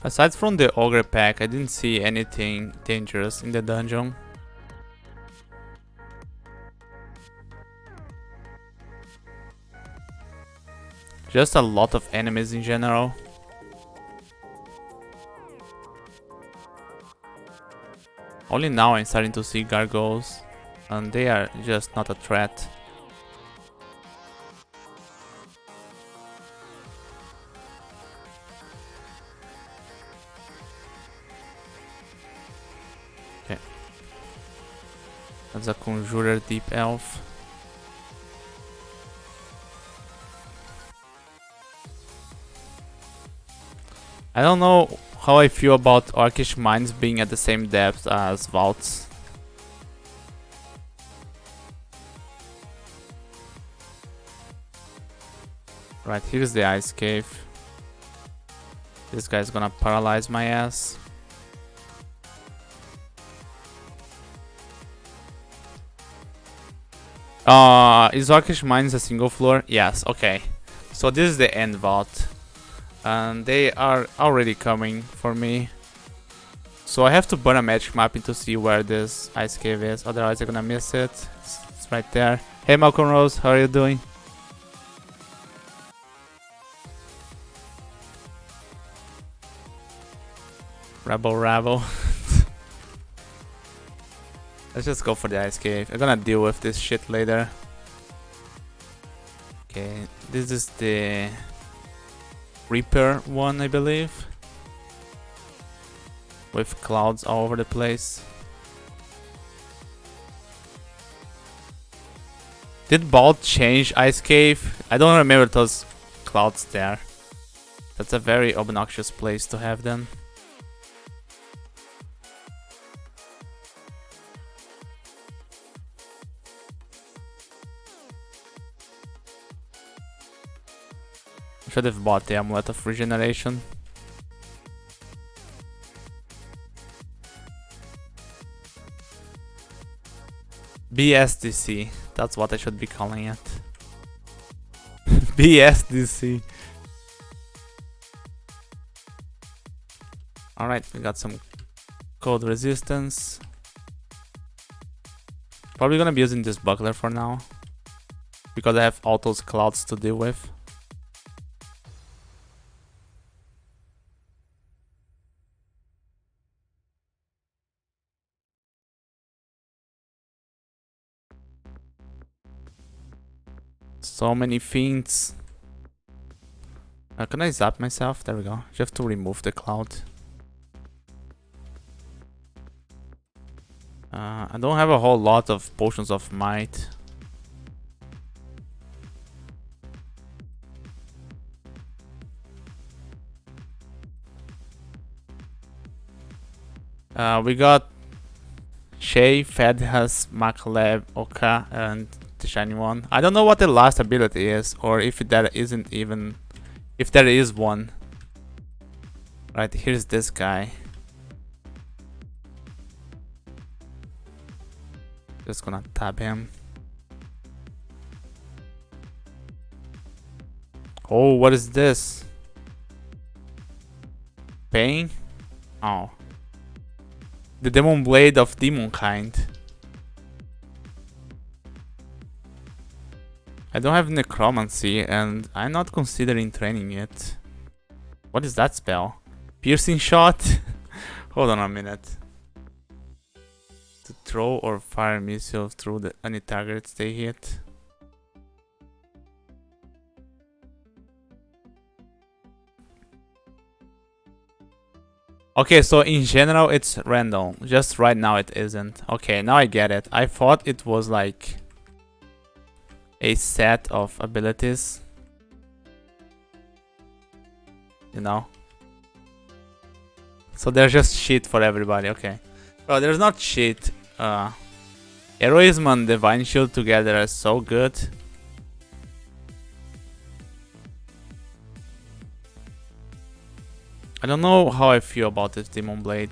Aside from the ogre pack, I didn't see anything dangerous in the dungeon. Just a lot of enemies in general. Only now I'm starting to see gargoyles, and they are just not a threat. Okay. That's a Conjurer Deep Elf. I don't know how I feel about Orcish Mines being at the same depth as Vaults. Right, here's the Ice Cave. This guy's gonna paralyze my ass. Is Orcish Mines a single floor? Yes, okay. So this is the end vault. And they are already coming for me. So I have to burn a magic map to see where this ice cave is, otherwise I'm gonna miss it. It's right there. Hey Malcolm Rose, how are you doing? Rabble rabble. Let's just go for the ice cave. I'm gonna deal with this shit later. Okay, this is the Reaper one, I believe. With clouds all over the place. Did Bald change Ice Cave? I don't remember those clouds there. That's a very obnoxious place to have them. Should have bought the Amulet of Regeneration. BSDC, that's what I should be calling it. BSDC. Alright, we got some cold resistance. Probably gonna be using this buckler for now, because I have all those clouds to deal with. So many fiends. Can I zap myself? There we go. You have to remove the cloud. I don't have a whole lot of potions of might. We got Shay, Fedhas, Makleb, Oka, and the shiny one. I don't know what the last ability is, or if there isn't even... if there is one. Right, here's this guy. Just gonna tab him. Oh, what is this? Pain? Oh. The Demon Blade of Demon Kind. I don't have Necromancy and I'm not considering training it. What is that spell? Piercing Shot? Hold on a minute. To throw or fire missiles through any targets they hit. Okay, so in general it's random. Just right now it isn't. Okay, now I get it. I thought it was like a set of abilities. You know? So there's just shit for everybody, okay. Well, there's not shit. Heroism and Divine Shield together are so good. I don't know how I feel about this Demon Blade.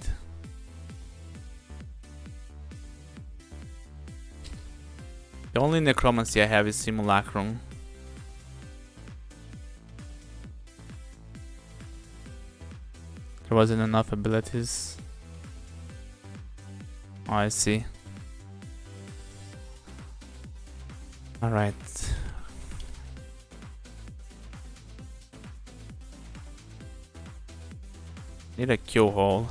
The only necromancy I have is Simulacrum. There wasn't enough abilities. Oh, I see. Alright. Need a Q hole.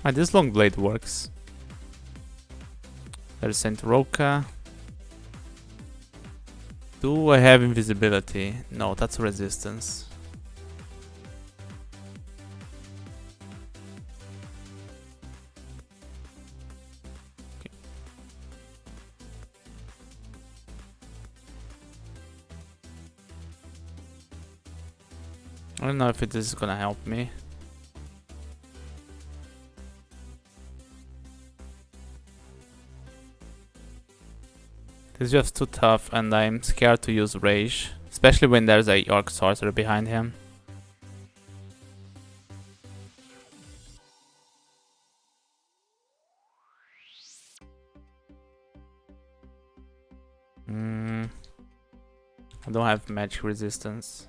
Ah, this long blade works. There's Saint Roca. Do I have invisibility? No, that's resistance. Okay. I don't know if this is gonna help me. It's just too tough and I'm scared to use Rage, especially when there's a York Sorcerer behind him. I don't have magic resistance.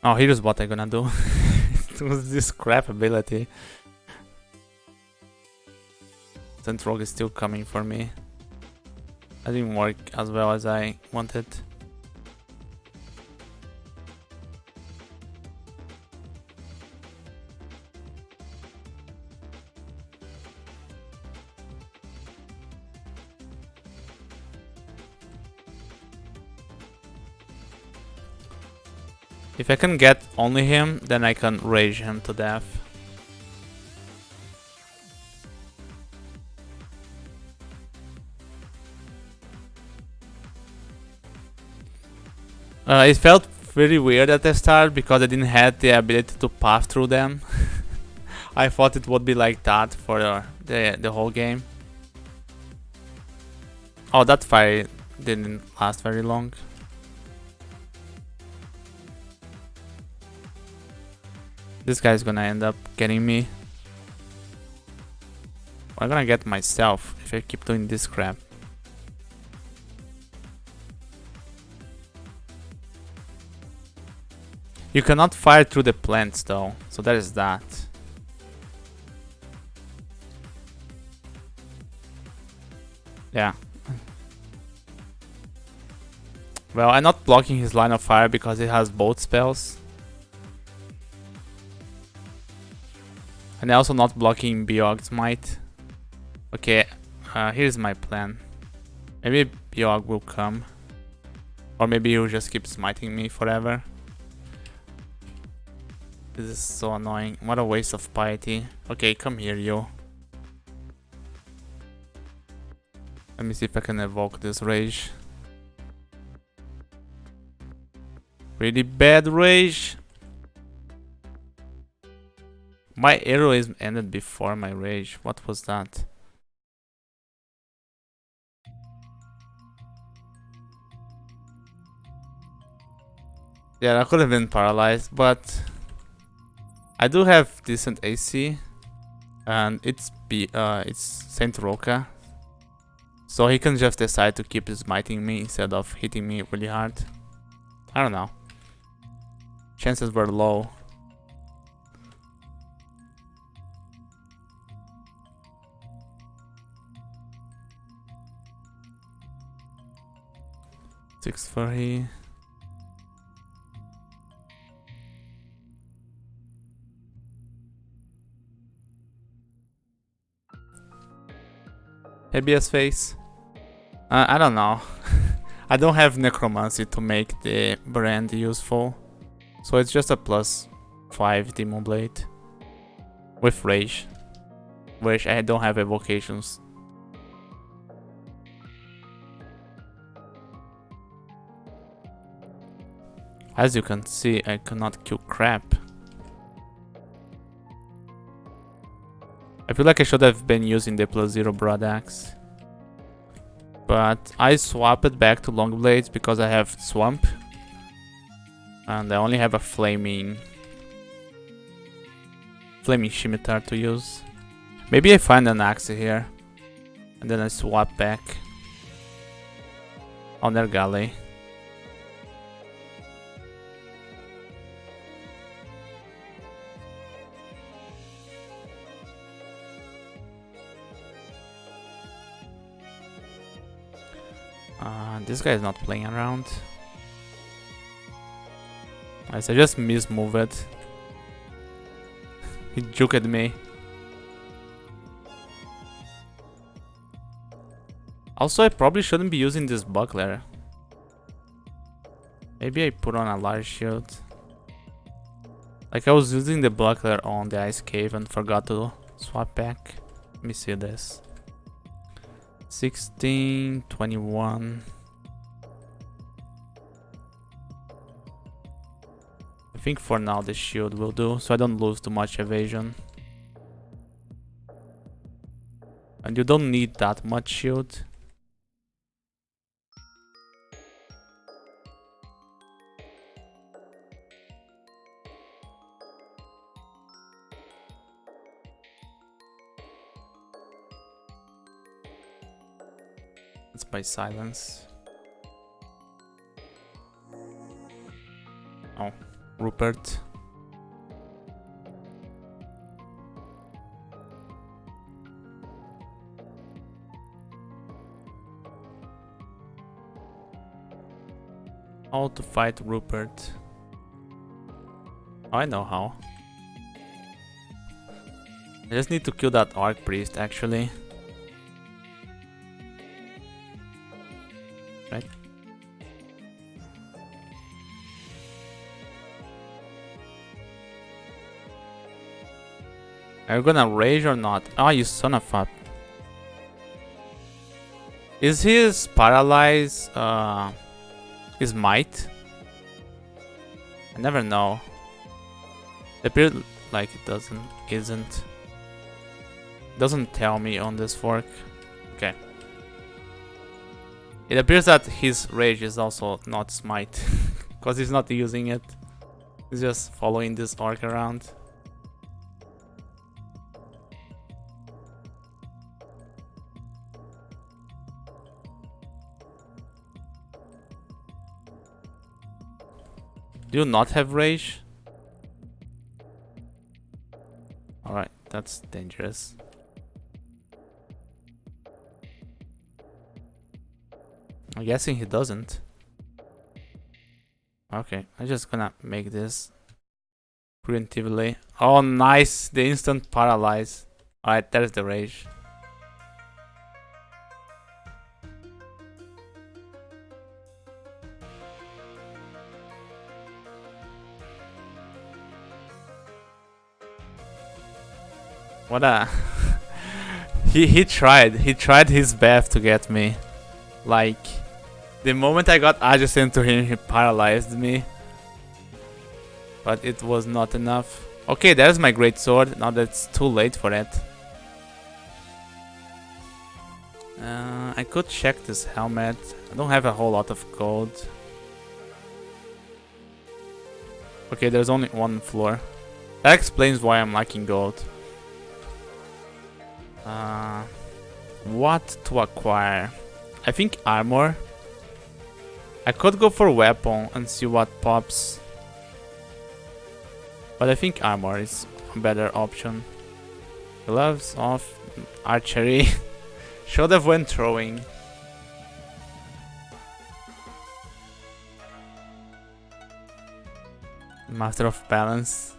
Oh, here's what I'm gonna do. It was this crap ability. Centrog is still coming for me. That didn't work as well as I wanted. If I can get only him, then I can rage him to death. It felt very weird at the start because I didn't have the ability to pass through them. I thought it would be like that for the whole game. Oh, that fire didn't last very long. This guy's gonna end up getting me. I'm gonna get myself if I keep doing this crap. You cannot fire through the plants though, so there is that. Yeah. Well, I'm not blocking his line of fire because he has both spells. And also not blocking Bjog's might. Okay, here's my plan. Maybe Bjog will come. Or maybe he'll just keep smiting me forever. This is so annoying. What a waste of piety. Okay, come here, you. Let me see if I can evoke this rage. Really bad rage. My heroism ended before my rage. What was that? Yeah, I could have been paralyzed, but I do have decent AC, and it's Saint Roca, so he can just decide to keep smiting me instead of hitting me really hard. I don't know. Chances were low. Six for he. Heaviest face? I don't know. I don't have necromancy to make the brand useful, so it's just a +5 Demon Blade with rage, which I don't have evocations. As you can see, I cannot kill crap. I feel like I should have been using the +0 Broad Axe. But I swap it back to Long Blades because I have Swamp. And I only have a Flaming Scimitar to use. Maybe I find an axe here. And then I swap back on their galley. This guy is not playing around. I just mismove it. He juked me. Also, I probably shouldn't be using this buckler. Maybe I put on a large shield. Like I was using the buckler on the ice cave and forgot to swap back. Let me see this. 16, 21. I think for now the shield will do, so I don't lose too much evasion. And you don't need that much shield. It's by silence. Oh, Rupert. How to fight Rupert? Oh, I know how. I just need to kill that Arc Priest actually. Right? Are you gonna rage or not? Ah, you son of a... Is his paralyze his might? I never know. It appears like it doesn't tell me on this fork. Okay. It appears that his rage is also not smite, because he's not using it. He's just following this orc around. Do you not have rage? Alright, that's dangerous. I'm guessing he doesn't. Okay, I'm just gonna make this preemptively. Oh, nice! The instant paralyze. Alright, there's the rage. What a... he tried his best to get me. Like, the moment I got adjacent to him, he paralyzed me. But it was not enough. Okay, there's my great sword. Now that's too late for it. I could check this helmet. I don't have a whole lot of gold. Okay, there's only one floor. That explains why I'm lacking gold. What to acquire? I think armor. I could go for weapon and see what pops. But I think armor is a better option. Gloves off. Archery. Should have went throwing. Master of balance.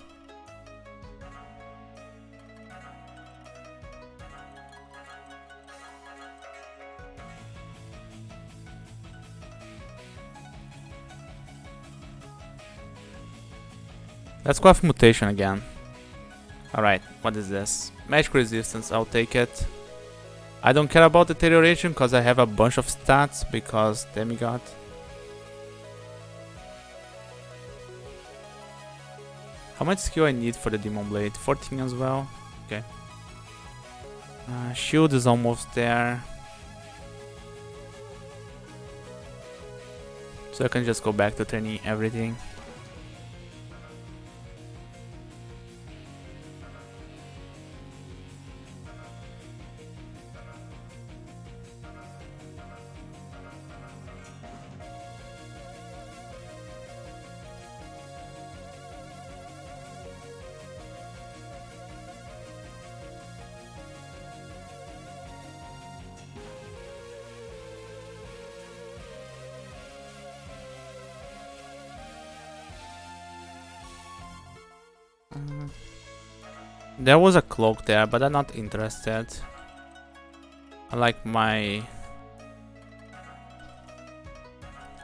Let's go for mutation again. Alright, what is this? Magic resistance, I'll take it. I don't care about deterioration because I have a bunch of stats because demigod. How much skill I need for the demon blade? 14 as well. Okay. Shield is almost there. So I can just go back to turning everything. There was a cloak there, but I'm not interested. I like my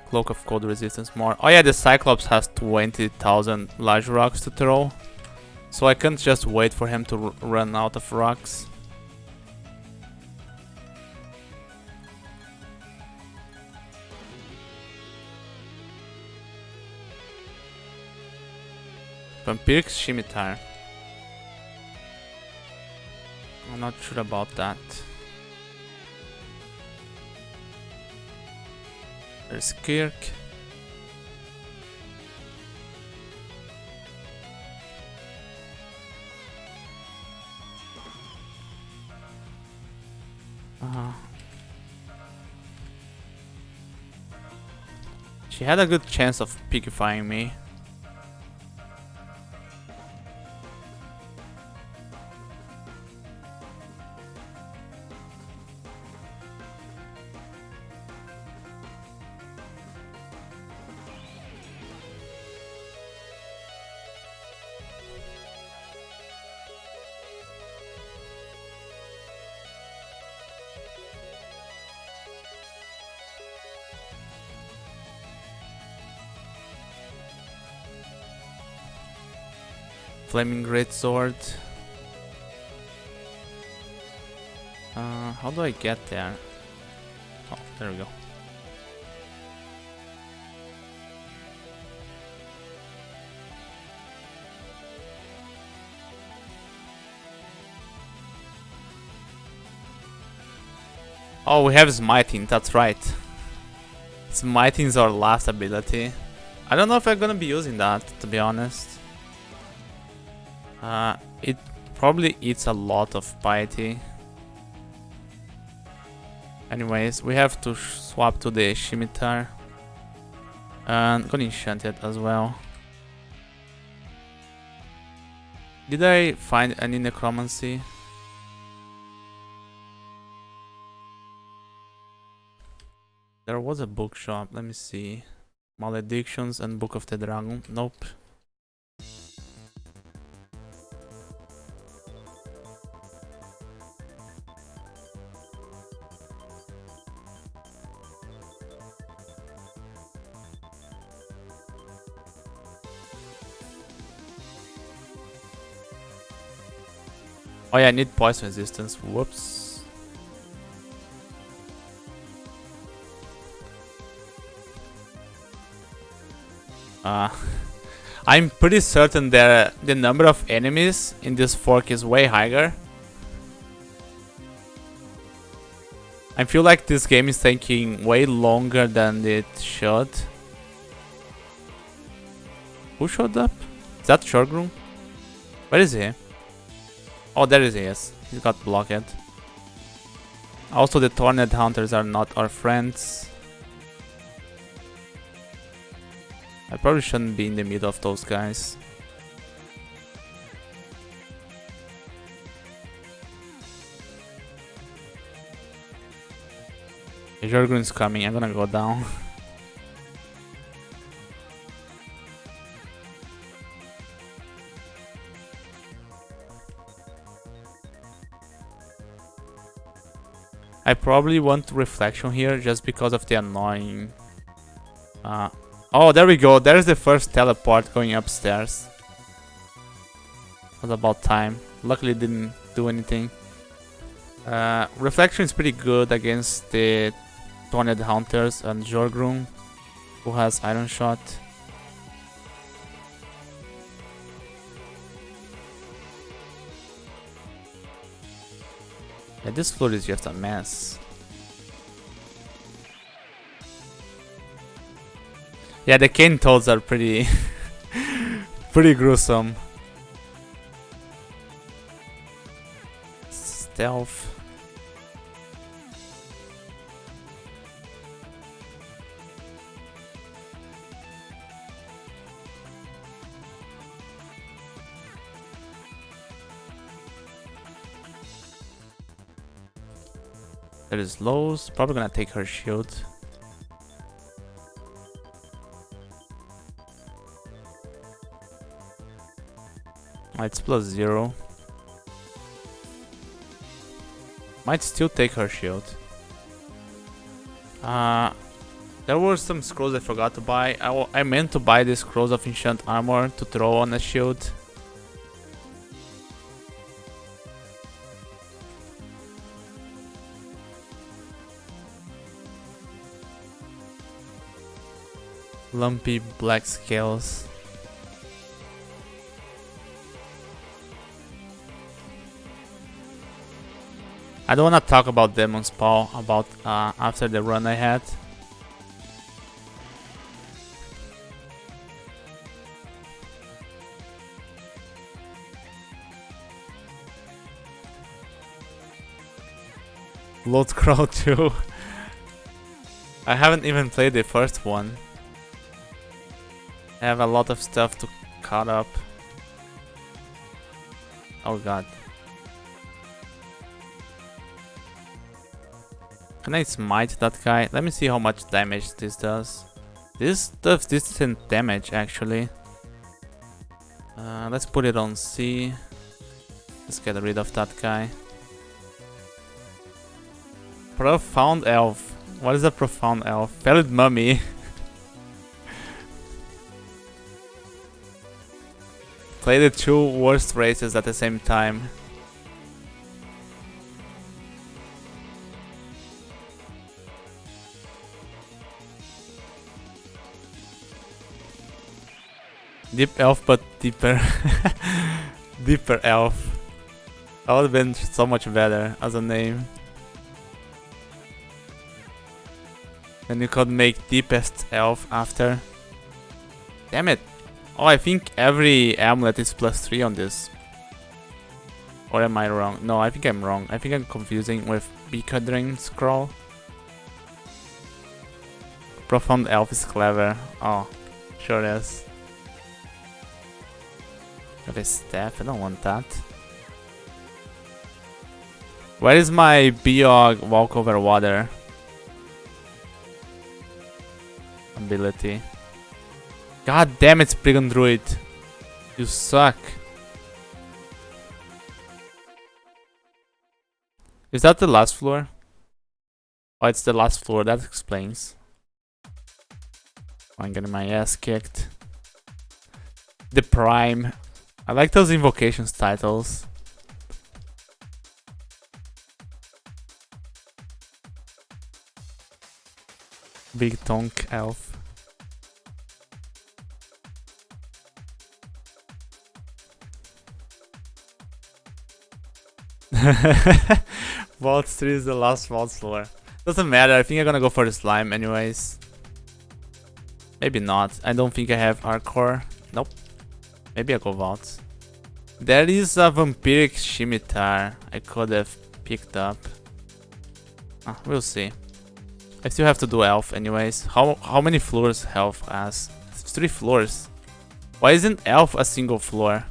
cloak of cold resistance more. Oh yeah, the Cyclops has 20,000 large rocks to throw. So I can't just wait for him to run out of rocks. Vampiric Scimitar. I'm not sure about that. There's Kirk. She had a good chance of pickifying me. Flaming Greatsword. How do I get there? Oh, there we go. Oh, we have Smiting, that's right. Smiting is our last ability. I don't know if I'm gonna be using that, to be honest. It probably eats a lot of piety. Anyways, we have to swap to the Scimitar. And gonna enchant it as well. Did I find any necromancy? There was a bookshop, let me see. Maledictions and Book of the Dragon. Nope. Oh yeah, I need poison resistance. Whoops. I'm pretty certain that the number of enemies in this fork is way higher. I feel like this game is taking way longer than it should. Who showed up? Is that Shorgroom? Where is he? Oh, there he is. He got blocked. Also, the Tornado Hunters are not our friends. I probably shouldn't be in the middle of those guys. Jorgun is coming. I'm gonna go down. I probably want Reflection here just because of the annoying... oh, there we go. There's the first teleport going upstairs. Was about time. Luckily it didn't do anything. Reflection is pretty good against the Tornado Hunters and Jorgrun, who has Iron Shot. Yeah, this floor is just a mess. Yeah, the cane toads are pretty pretty gruesome. Stealth. There is Lowe's, probably gonna take her shield. It's +0. Might still take her shield. There were some scrolls I forgot to buy. I meant to buy these scrolls of enchant armor to throw on a shield. Lumpy black scales. I don't want to talk about Demon Spawn after the run I had. Load Crawl 2. I haven't even played the first one. I have a lot of stuff to cut up. Oh god. Can I smite that guy? Let me see how much damage this does. This does decent damage actually. Let's put it on C. Let's get rid of that guy. Profound Elf. What is a Profound Elf? Pallid Mummy. Play the two worst races at the same time. Deep Elf but deeper. Deeper Elf. That would have been so much better as a name. Then you could make Deepest Elf after. Damn it! Oh, I think every amulet is +3 on this. Or am I wrong? No, I think I'm wrong. I think I'm confusing with Bcrawl. Profound Elf is clever. Oh, sure is. Got a staff, I don't want that. Where is my Biog Walk Over Water ability? God damn it, Brigand Druid. You suck. Is that the last floor? Oh, it's the last floor, that explains. I'm getting my ass kicked. The Prime. I like those invocations titles. Big Tonk Elf. Vault 3 is the last vault floor. Doesn't matter, I think I'm gonna go for the slime anyways. Maybe not. I don't think I have Arcor. Nope. Maybe I'll go vault. There is a vampiric scimitar I could have picked up. We'll see. I still have to do elf anyways. How many floors elf has? 3 floors. Why isn't elf a single floor?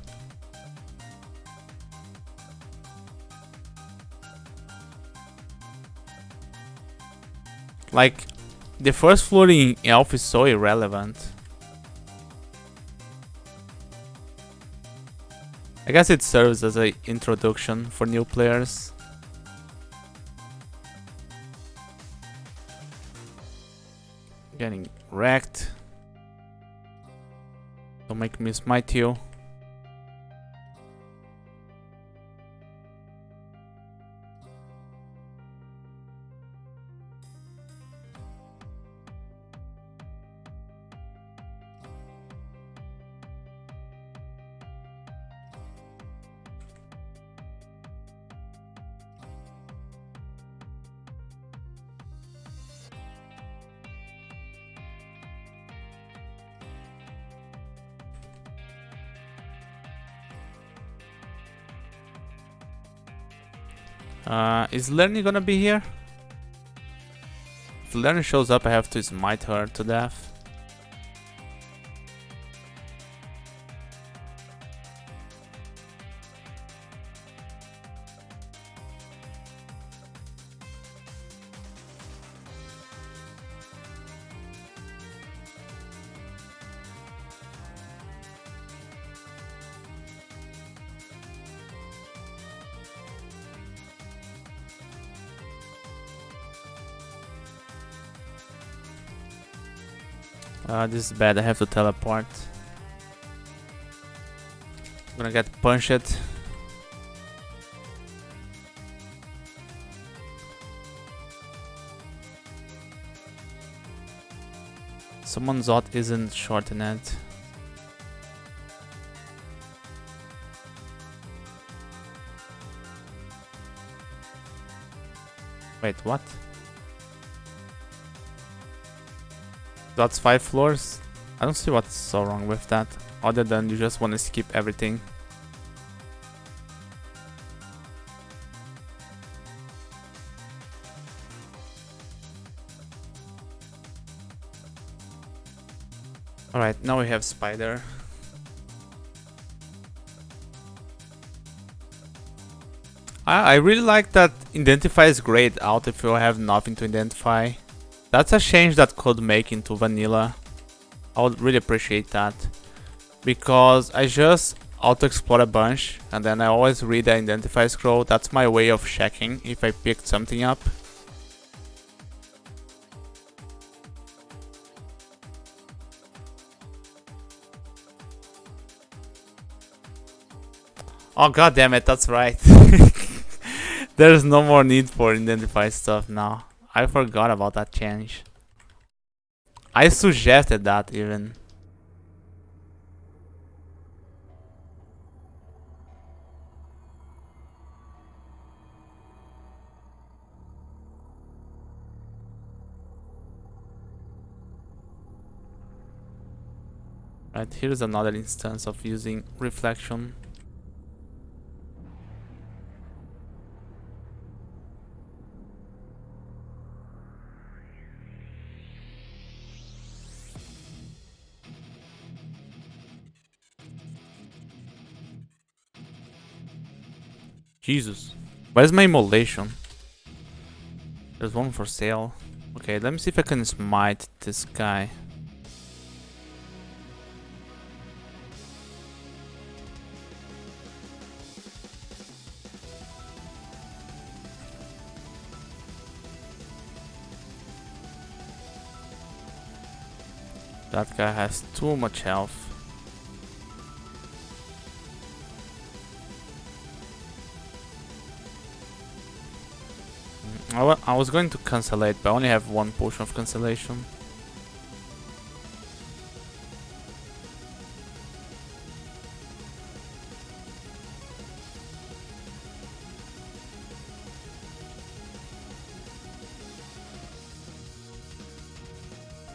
Like, the first floor in elf is so irrelevant. I guess it serves as an introduction for new players. Getting wrecked. Don't make me smite you. Is Lerny gonna be here? If Lerny shows up, I have to smite her to death. This is bad, I have to teleport. I'm gonna get punched. Someone's Zot isn't shorting it. Wait, what? That's 5 floors? I don't see what's so wrong with that, other than you just want to skip everything. Alright, now we have Spider. I really like that Identify is grayed out if you have nothing to identify. That's a change that could make into vanilla. I would really appreciate that. Because I just auto-explore a bunch and then I always read the Identify scroll. That's my way of checking if I picked something up. Oh god damn it, that's right. There's no more need for Identify stuff now. I forgot about that change. I suggested that even. Right, here's another instance of using reflection. Jesus, where's my immolation? There's one for sale. Okay, let me see if I can smite this guy. That guy has too much health. I was going to cancel it, but I only have one potion of cancellation.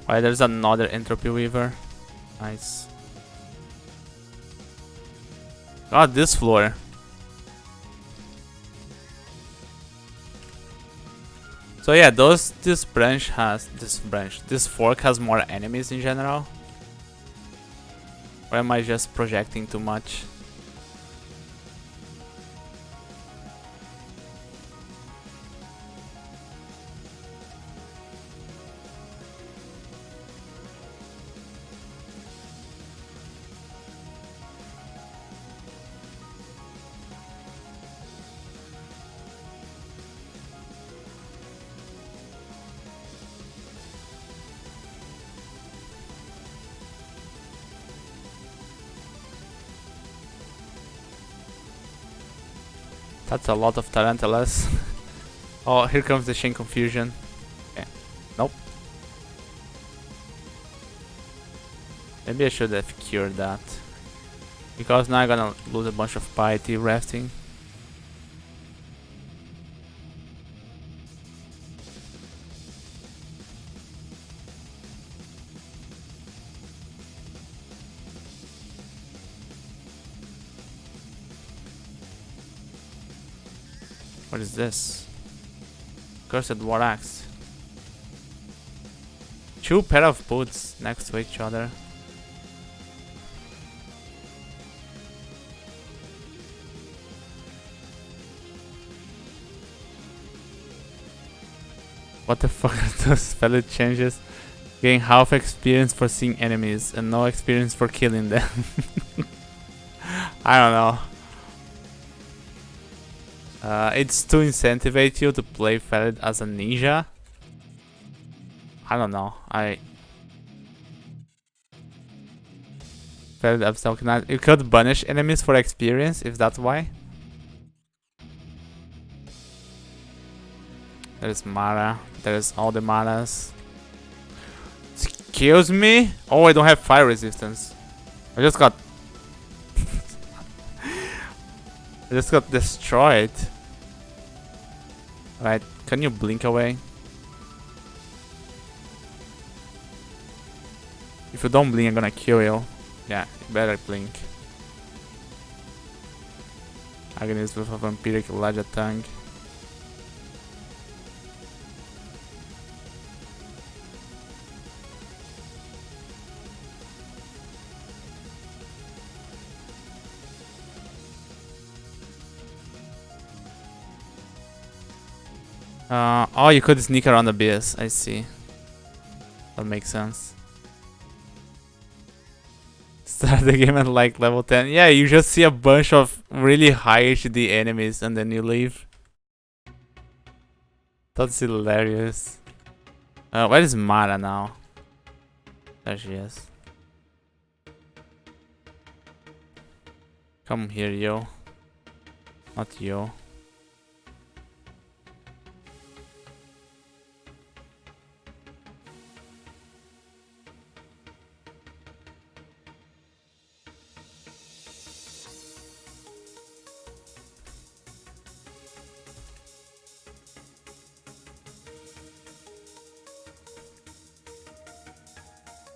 Alright, there's another entropy weaver. Nice. God, this floor. So yeah, this fork has more enemies in general. Or am I just projecting too much? That's a lot of tarantulas. Oh, here comes the chain confusion. Okay. Nope. Maybe I should have cured that. Because now I'm gonna lose a bunch of piety resting. What is this? Cursed War Axe. 2 pair of boots next to each other. What the fuck are those spell changes? Gain half experience for seeing enemies and no experience for killing them. I don't know. It's to incentivize you to play Felid as a ninja. I don't know. Failed obstacle knight. You could banish enemies for experience, if that's why. There's Mara. There's all the Maras. Excuse me? Oh, I don't have fire resistance. I just got... I just got destroyed. Right, can you blink away? If you don't blink, I'm gonna kill you. Yeah, you better blink. Agonist with a vampiric Elijah tongue. Oh, you could sneak around the Abyss. I see. That makes sense. Start the game at like level 10. Yeah, you just see a bunch of really high HD enemies and then you leave. That's hilarious. Where is Mara now? There she is. Come here, yo. Not yo.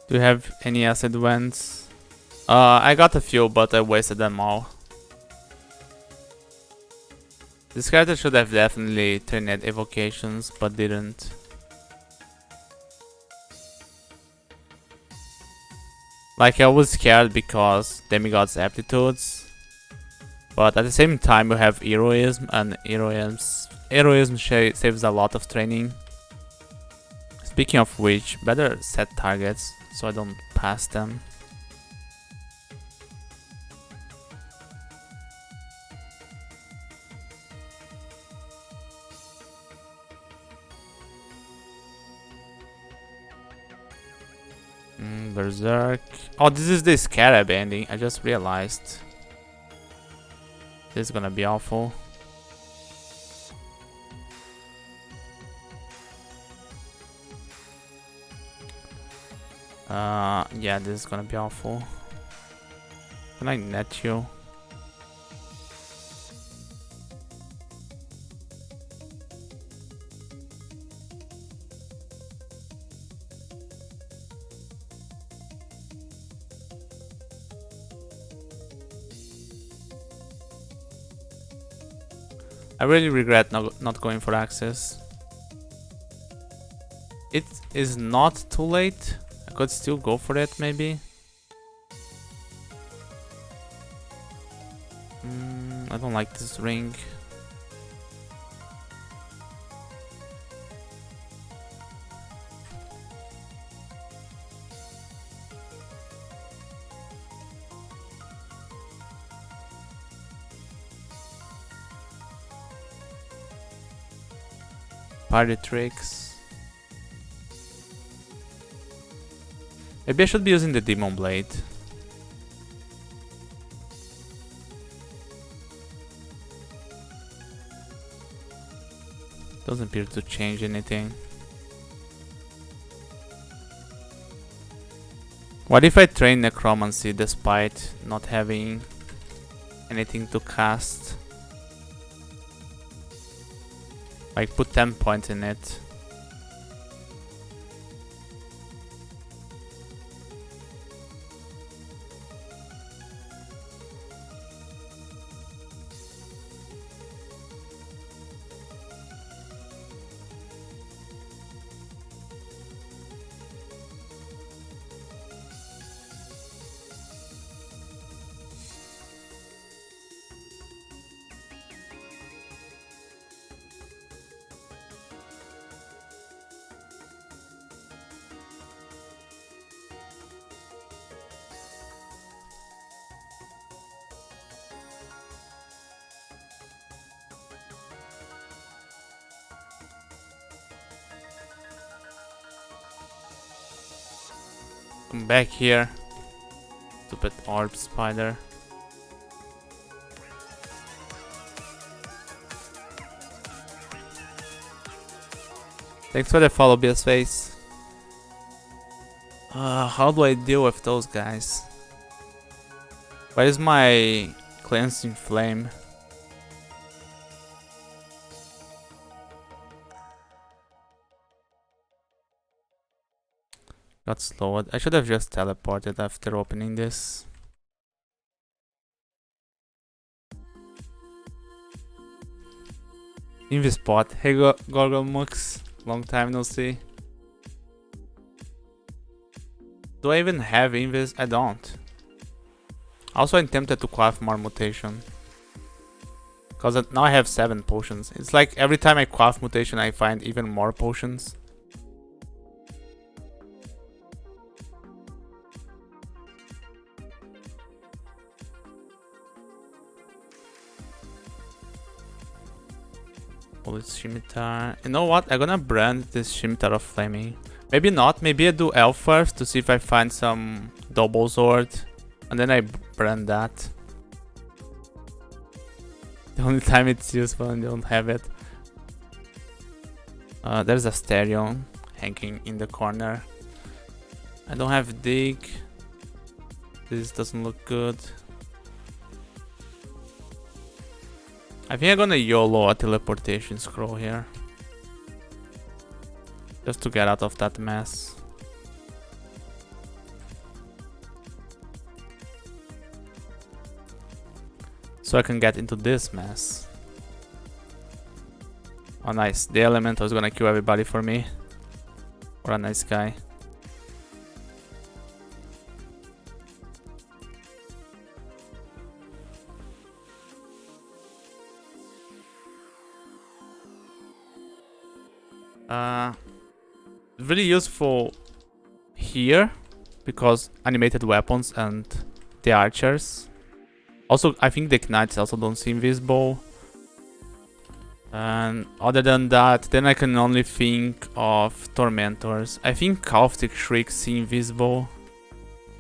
Do you have any acid vents? I got a few, but I wasted them all. This character should have definitely turned evocations, but didn't. Like, I was scared because demigod's aptitudes. But at the same time, you have heroism, and heroism saves a lot of training. Speaking of which, better set targets so I don't pass them. Berserk. Oh, this is the Scarab ending. I just realized. This is gonna be awful. Yeah, this is gonna be awful. Can I net you? I really regret not going for access. It is not too late. I could still go for it, maybe. I don't like this ring. Party tricks. Maybe I should be using the Demon Blade. Doesn't appear to change anything. What if I train Necromancy despite not having anything to cast? Like, put 10 points in it. Come back here. Stupid orb spider. Thanks for the follow, BS face. How do I deal with those guys? Where is my cleansing flame? Got slowed. I should have just teleported after opening this. Invispot. Hey Gorglemux. Long time no see. Do I even have Invis? I don't. Also, I'm tempted to quaff more mutation. Because now I have 7 potions. It's like every time I quaff mutation, I find even more potions. Holy scimitar. You know what? I'm gonna brand this scimitar of flaming. Maybe not. Maybe I do elf first to see if I find some double sword. And then I brand that. The only time it's useful and you don't have it. There's a stereo hanging in the corner. I don't have dig. This doesn't look good. I think I'm gonna YOLO a teleportation scroll here. Just to get out of that mess. So I can get into this mess. Oh nice, the elemental is gonna kill everybody for me. What a nice guy. Really useful here because animated weapons and the archers. Also, I think the knights also don't seem invisible. And other than that, then I can only think of tormentors. I think caustic shrieks seem invisible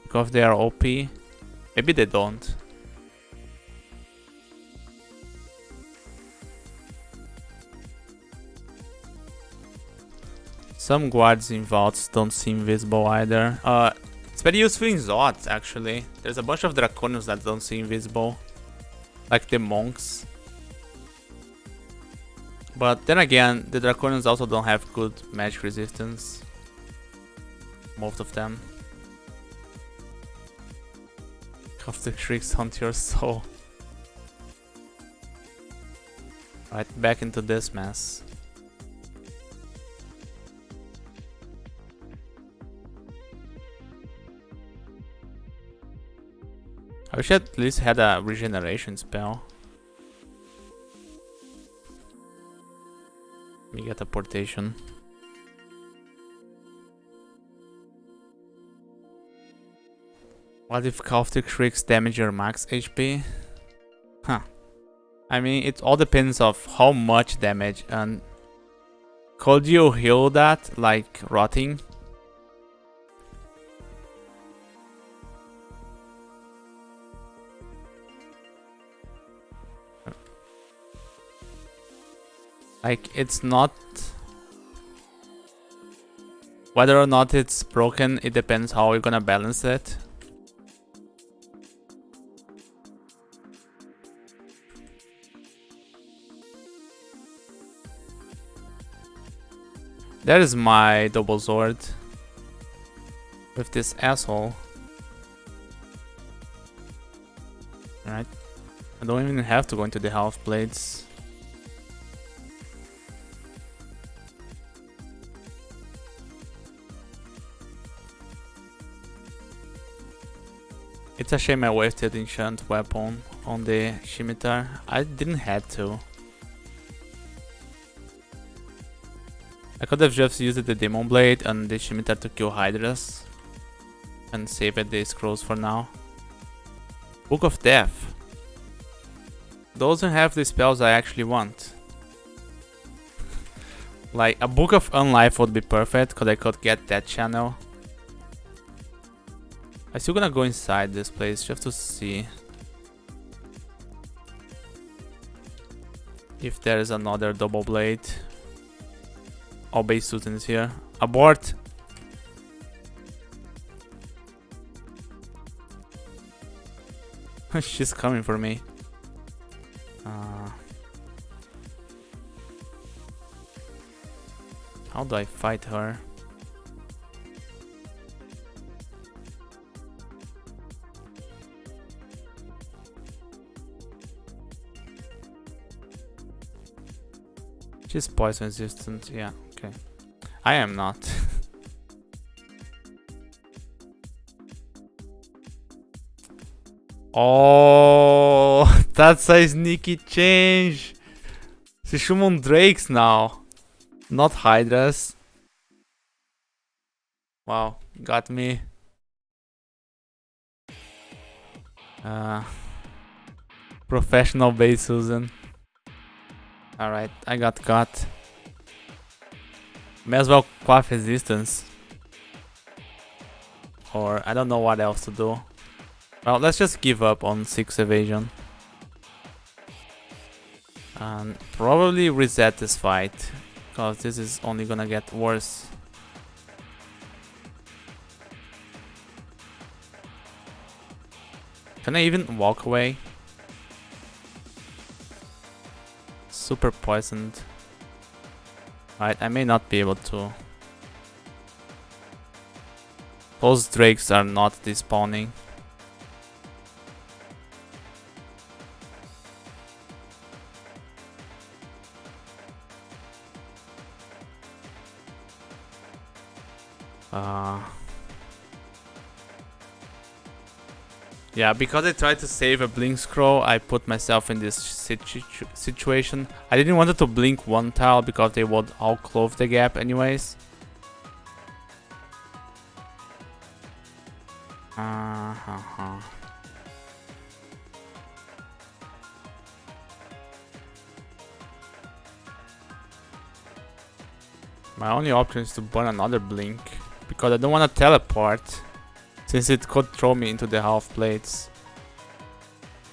because they are OP. Maybe they don't. Some guards in vaults don't seem visible either. It's very useful in Zods actually. There's a bunch of Draconians that don't seem visible. Like the monks. But then again, the Draconians also don't have good magic resistance. Most of them. Caustic shrieks haunt your soul. Right, back into this mess. I wish I at least had a regeneration spell. Let me get a portation. What if caustic shrieks damage your max HP? Huh. I mean, it all depends of how much damage, and could you heal that like rotting? Like, it's not... Whether or not it's broken, it depends how you're gonna balance it. There is my double sword. With this asshole. Alright. I don't even have to go into the half blades. It's a shame I wasted enchant weapon on the scimitar. I didn't have to. I could have just used the demon blade and the scimitar to kill hydras and saved the scrolls for now. Book of Death. Those who have the spells I actually want. Like a Book of Unlife would be perfect because I could get that channel. I'm still gonna go inside this place just to see if there is another double blade. Oh, base Susan is here. Abort! She's coming for me. How do I fight her? She's poison resistant, yeah, okay. I am not. Oh, that's a sneaky change. She summon drakes now, not hydras. Wow, got me. Professional base Susan. Alright, I got caught. May as well quaff resistance. Or I don't know what else to do. Well, let's just give up on 6 evasion. And probably reset this fight, because this is only gonna get worse. Can I even walk away? Super poisoned. Right, I may not be able to. Those drakes are not despawning. Yeah, because I tried to save a blink scroll, I put myself in this situation. I didn't want to blink one tile because they would all close the gap anyways. My only option is to burn another blink, because I don't want to teleport, since it could throw me into the half plates.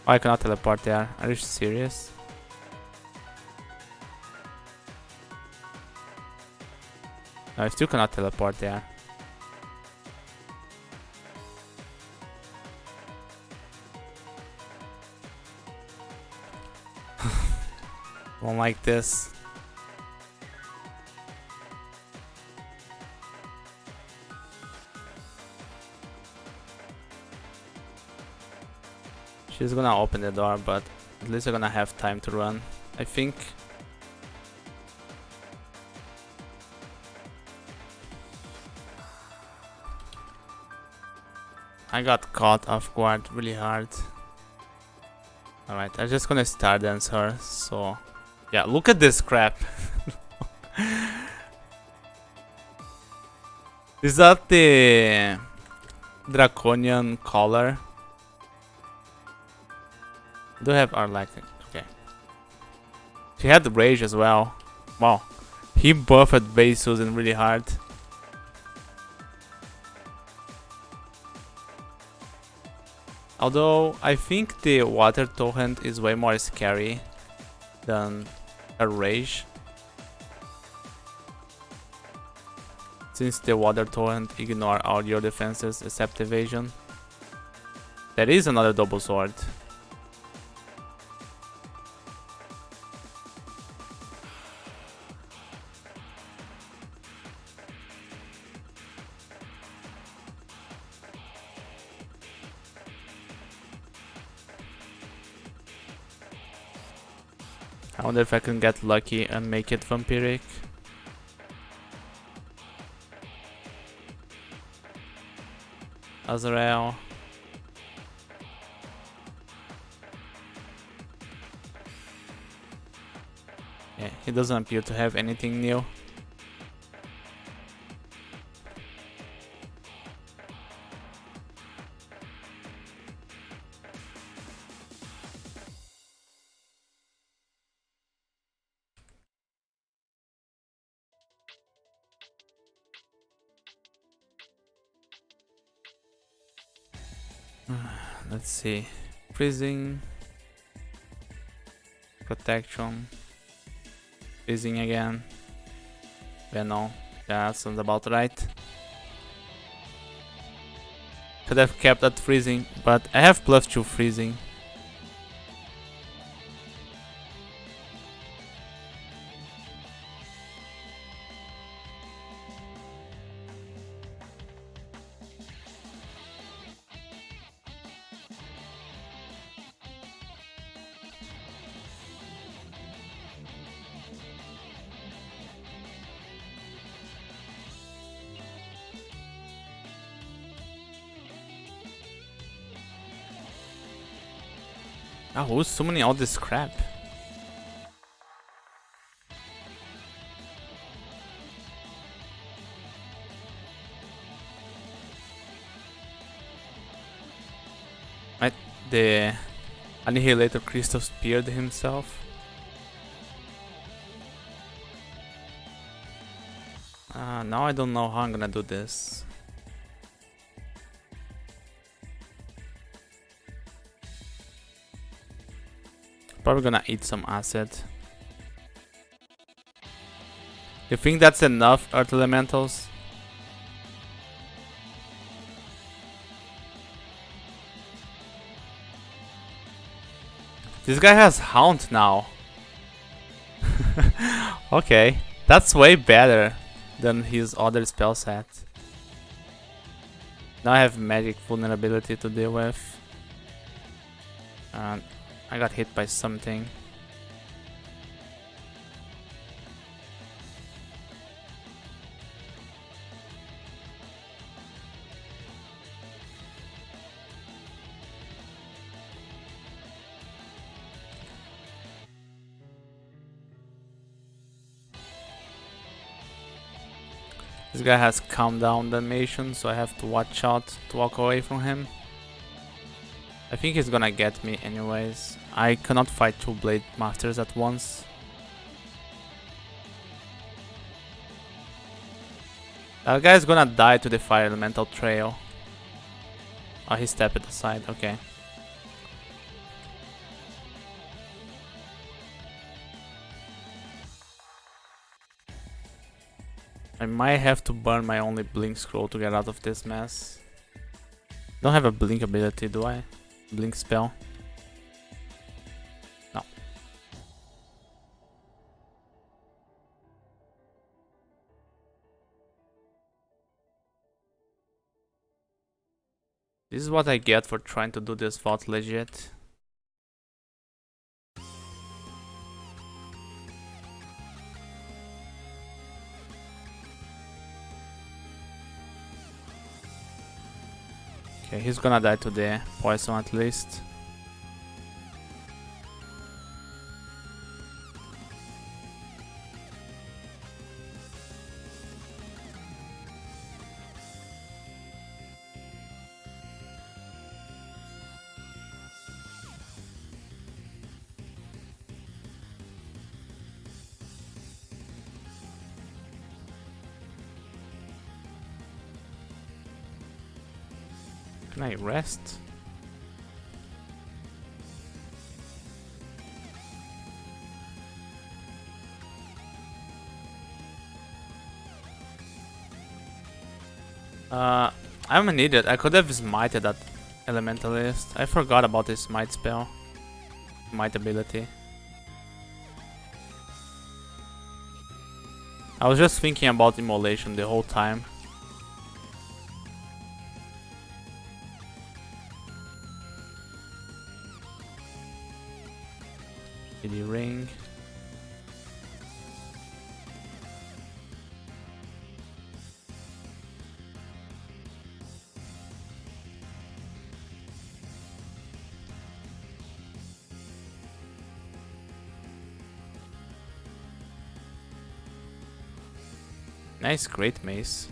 Oh, I cannot teleport there. Are you serious? No, I still cannot teleport there. Don't like this. She's gonna open the door, but at least I'm gonna have time to run, I think. I got caught off guard really hard. Alright, I'm just gonna star dance her, so... Yeah, look at this crap. Is that the draconian collar? Do have our like okay. She had rage as well. Wow. He buffed base Susan really hard. Although I think the water torrent is way more scary than a rage. Since the water torrent ignore all your defenses except evasion. There is another double sword. I wonder if I can get lucky and make it vampiric. Azrael. Yeah, he doesn't appear to have anything new. Let's see. Freezing. Protection. Freezing again. Yeah, no. Yeah, that sounds about right. Could have kept that freezing, but I have +2 freezing. Ah, who's summoning all this crap? Right, the Annihilator Crystal speared himself. Now I don't know how I'm gonna do this. Probably gonna eat some acid. You think that's enough, Earth Elementals? This guy has Haunt now. Okay, that's way better than his other spell set. Now I have magic vulnerability to deal with. And I got hit by something. This guy has calm down the animation, so I have to watch out to walk away from him. I think he's gonna get me anyways. I cannot fight 2 Blade Masters at once. That guy's gonna die to the Fire Elemental Trail. Oh, he stepped aside, okay. I might have to burn my only Blink Scroll to get out of this mess. Don't have a Blink ability, do I? Blink spell? No. This is what I get for trying to do this vault legit. Okay, he's gonna die to the poison at least. Can I rest? I'm an idiot. I could have smited that elementalist. I forgot about his smite spell. Smite ability. I was just thinking about immolation the whole time. The ring. Nice, great mace.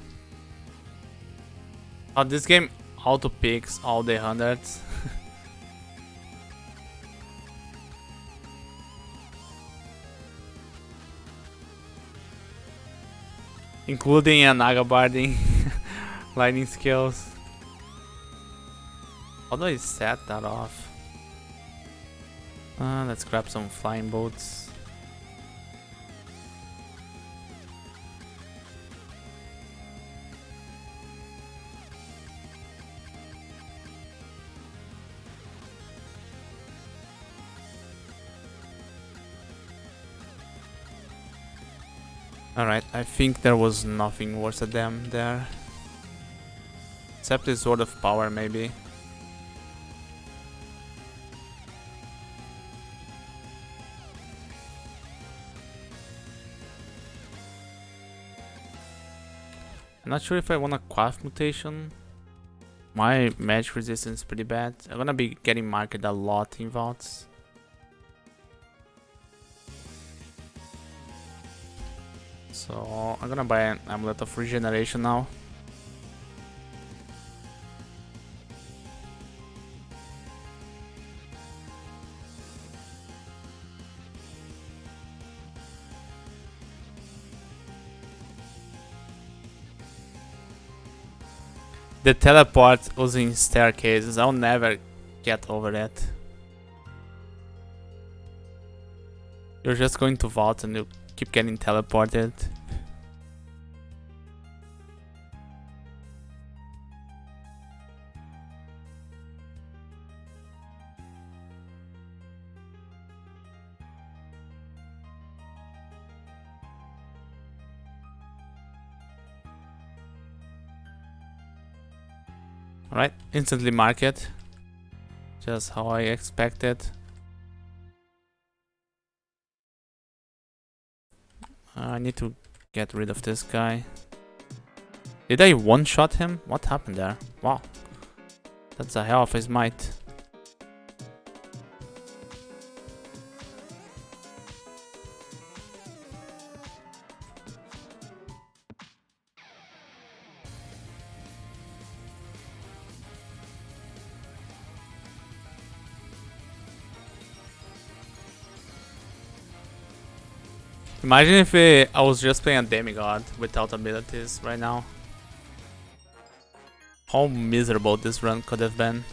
Oh, this game auto picks all the hundreds. Including an Naga Barding lightning skills. How do I set that off? Let's grab some flying boats. Alright, I think there was nothing worse than them there. Except the Sword of Power, maybe. I'm not sure if I want a Quaff mutation. My magic resistance is pretty bad. I'm gonna be getting marked a lot in vaults. So I'm gonna buy an Amulet of Regeneration now. The teleport using staircases, I'll never get over that. You're just going to vault and you keep getting teleported. Alright, instantly mark it. Just how I expected. I need to get rid of this guy. Did I one-shot him? What happened there? Wow. That's a hell of his might. Imagine if I was just playing a demigod without abilities right now. How miserable this run could have been.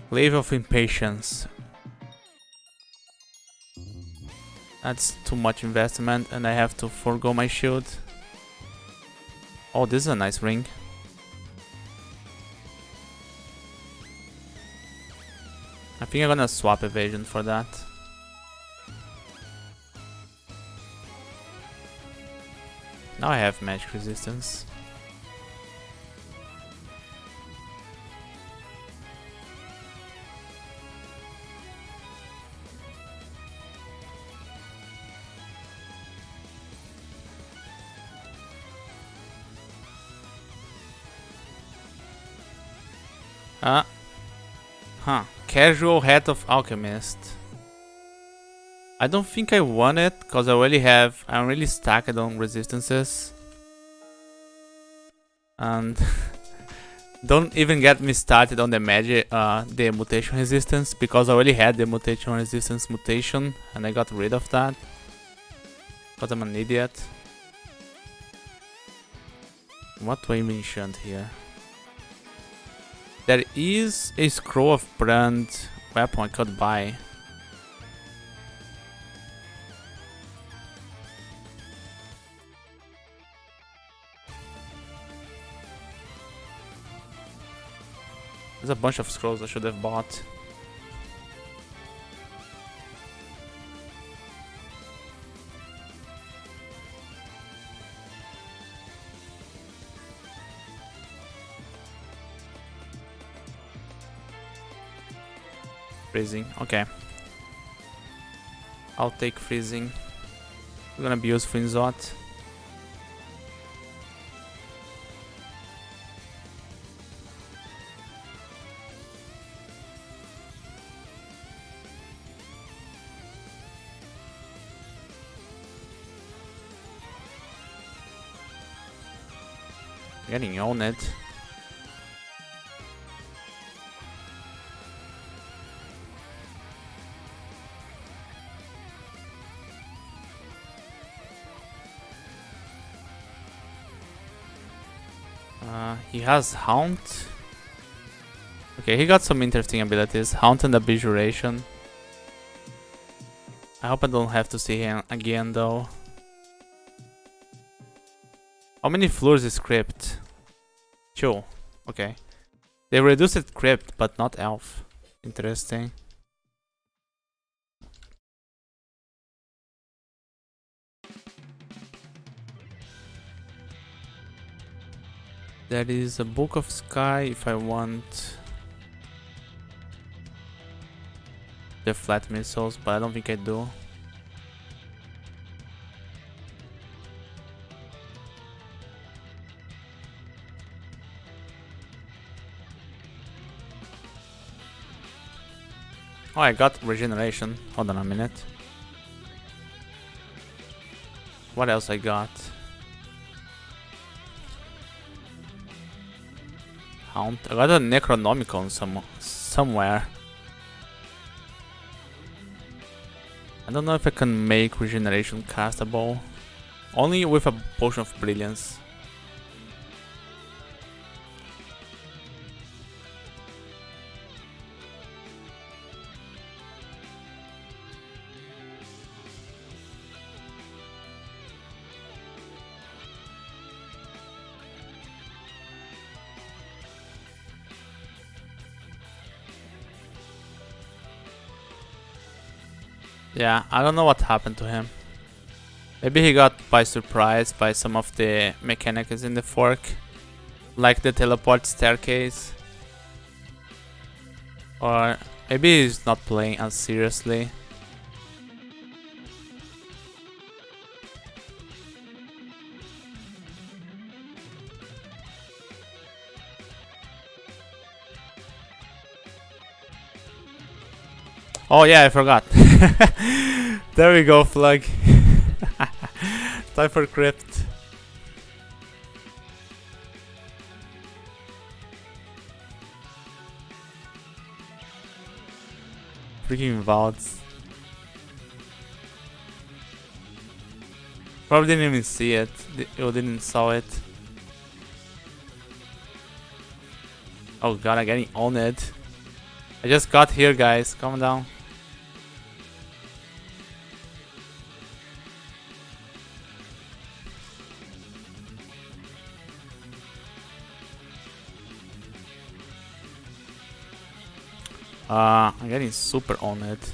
Wave of Impatience. That's too much investment and I have to forgo my shield. Oh, this is a nice ring. I think I'm gonna swap evasion for that. Now I have magic resistance. Casual Hat of Alchemist. I don't think I want it because I'm really stacked on resistances. And don't even get me started on the magic, the mutation resistance, because I already had the mutation resistance mutation and I got rid of that because I'm an idiot. What do I even enchant here? There is a Scroll of Brand weapon I could buy. There's a bunch of scrolls I should have bought. Freezing, okay. I'll take freezing. It's gonna be useful in Zot. Getting on it. He has Haunt. Okay, he got some interesting abilities. Haunt and Abjuration. I hope I don't have to see him again though. How many floors is Crypt? 2. Okay. They reduced it Crypt, but not Elf. Interesting. There is a Book of Sky if I want the flat missiles, but I don't think I do. Oh, I got regeneration. Hold on a minute. What else I got? Haunt. I got a Necronomicon somewhere. I don't know if I can make regeneration castable. Only with a Potion of Brilliance. Yeah, I don't know what happened to him. Maybe he got by surprise by some of the mechanics in the fork. Like the teleport staircase. Or maybe he's not playing as seriously. Oh yeah, I forgot. There we go, Flug. Time for Crypt. Freaking Vaults. Probably didn't even see it. You didn't saw it. Oh god, I'm getting on it. I just got here, guys. Calm down. I'm getting super on it.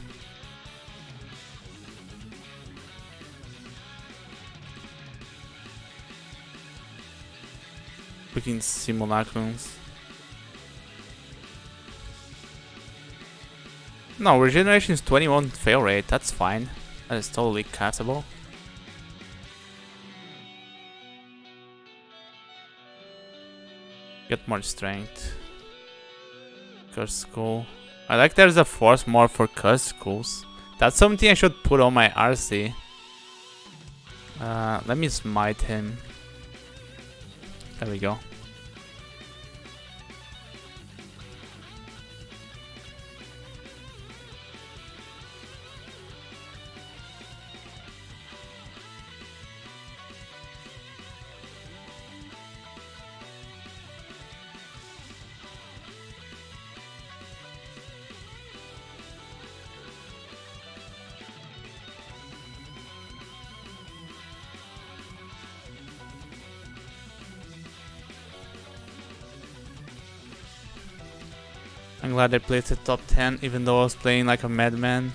Freaking simulacrums. No, regeneration is 21 fail rate, that's fine. That is totally castable. Get more strength. Curse Skull. I like there's a force more for Curse Skulls. That's something I should put on my RC. Let me smite him. There we go. I'm glad I placed it top 10 even though I was playing like a madman.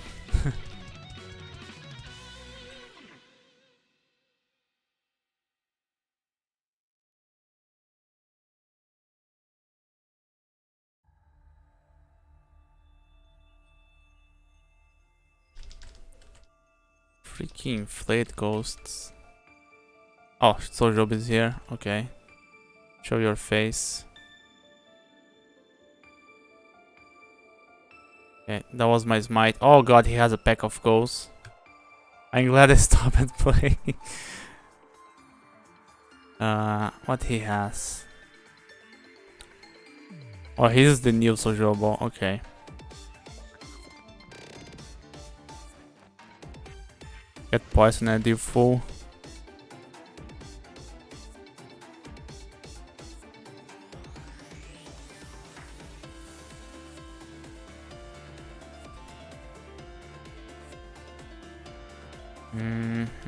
Freaking inflate ghosts. Oh, so Job is here. Okay. Show your face. Okay, that was my smite. Oh god, he has a pack of ghosts. I'm glad I stopped playing. What he has? Oh, he's the new Sojobo. Okay. Get poison and do full.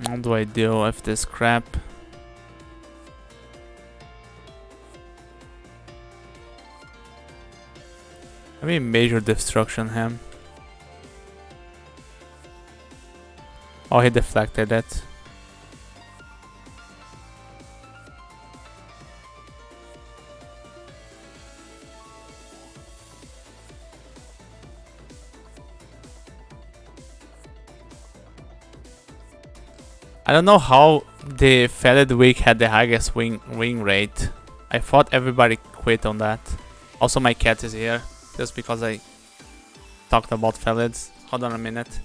What do I do with this crap? I mean, major destruction him. Oh, he deflected it. I don't know how the Felled Week had the highest win rate. I thought everybody quit on that. Also, my cat is here, just because I talked about Felleds. Hold on a minute.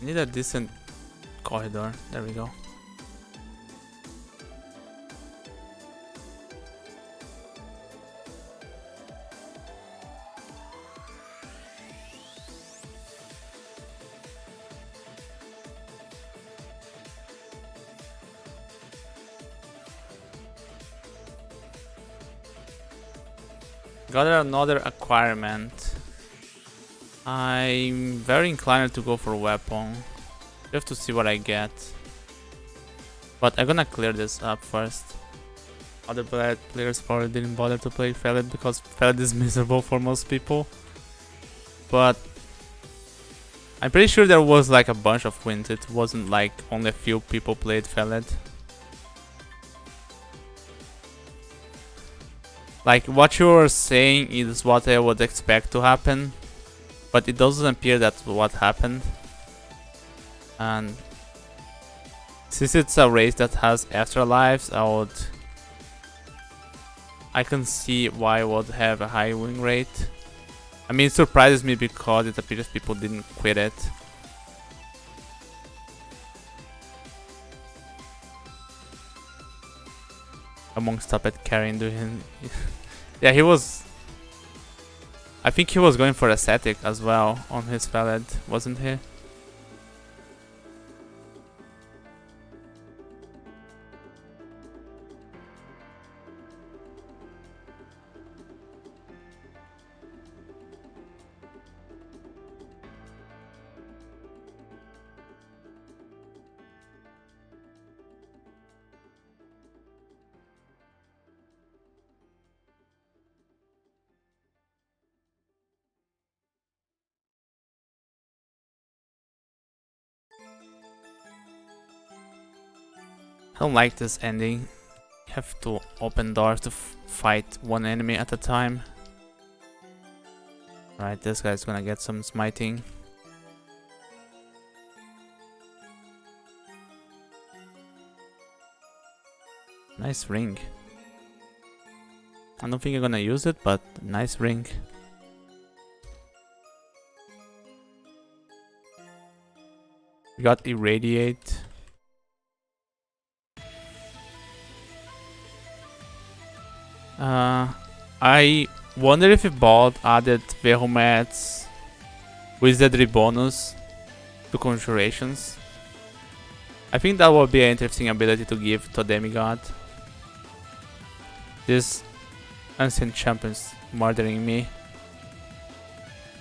Need a decent corridor. There we go. Got another acquirement. I'm very inclined to go for a weapon. Just to see what I get. But I'm gonna clear this up first. Other players probably didn't bother to play Felid because Felid is miserable for most people. But I'm pretty sure there was like a bunch of wins. It wasn't like only a few people played Felid. Like what you're saying is what I would expect to happen. But it doesn't appear that's what happened. And since it's a race that has afterlives, I can see why it would have a high win rate. I mean, it surprises me because it appears people didn't quit it. Among stop at carrying doing. Yeah, he was. I think he was going for ascetic as well on his Felid, wasn't he? I don't like this ending. You have to open doors to fight one enemy at a time. Right, this guy's gonna get some smiting. Nice ring. I don't think I'm gonna use it, but nice ring. We got irradiate. I wonder if bot added Vehomet's Wizardry bonus to Conjurations. I think that would be an interesting ability to give to a demigod. This ancient champion's murdering me.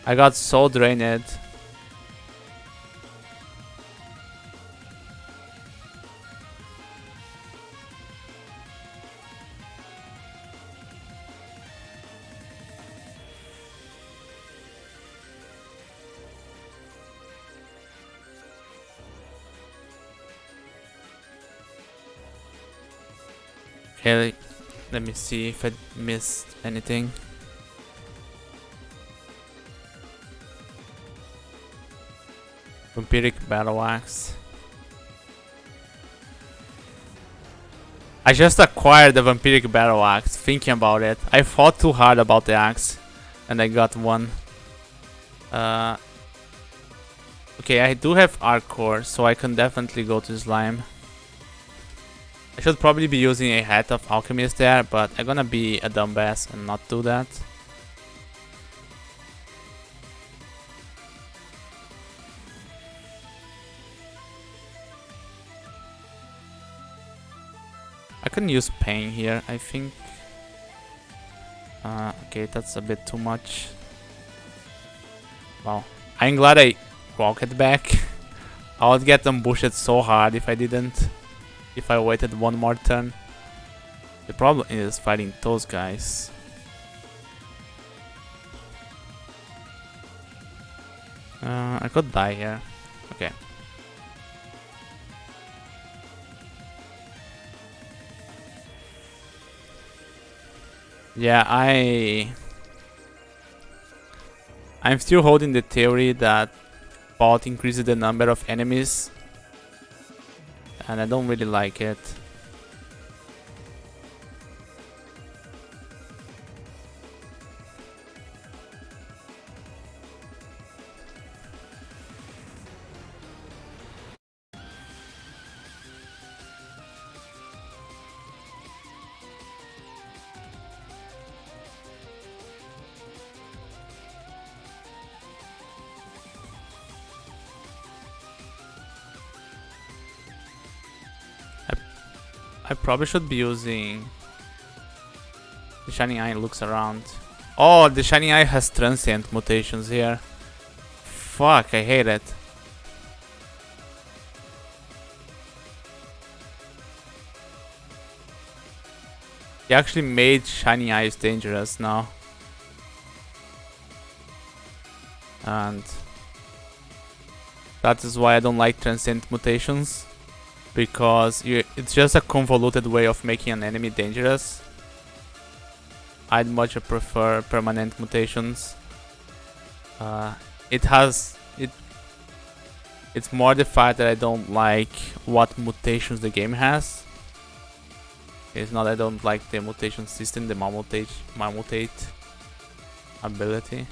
I got so drained. Okay, let me see if I missed anything. Vampiric Battle Axe. I just acquired the vampiric battle axe, thinking about it. I thought too hard about the axe, and I got one. Okay, I do have arc core, so I can definitely go to slime. I should probably be using a hat of alchemist there, but I'm gonna be a dumbass and not do that. I can use pain here, I think. Okay, that's a bit too much. Wow. I'm glad I walked back. I would get ambushed so hard if I didn't. If I waited one more turn. The problem is fighting those guys. I could die here. Okay. Yeah, I'm still holding the theory that bot increases the number of enemies, and I don't really like it. I probably should be using the Shining Eye looks around. Oh, the Shining Eye has transient mutations here. Fuck, I hate it. He actually made Shining Eyes dangerous now. And that is why I don't like transient mutations. Because it's just a convoluted way of making an enemy dangerous. I'd much prefer permanent mutations. It's more the fact that I don't like what mutations the game has. It's not I don't like the mutation system, the malmutate ability.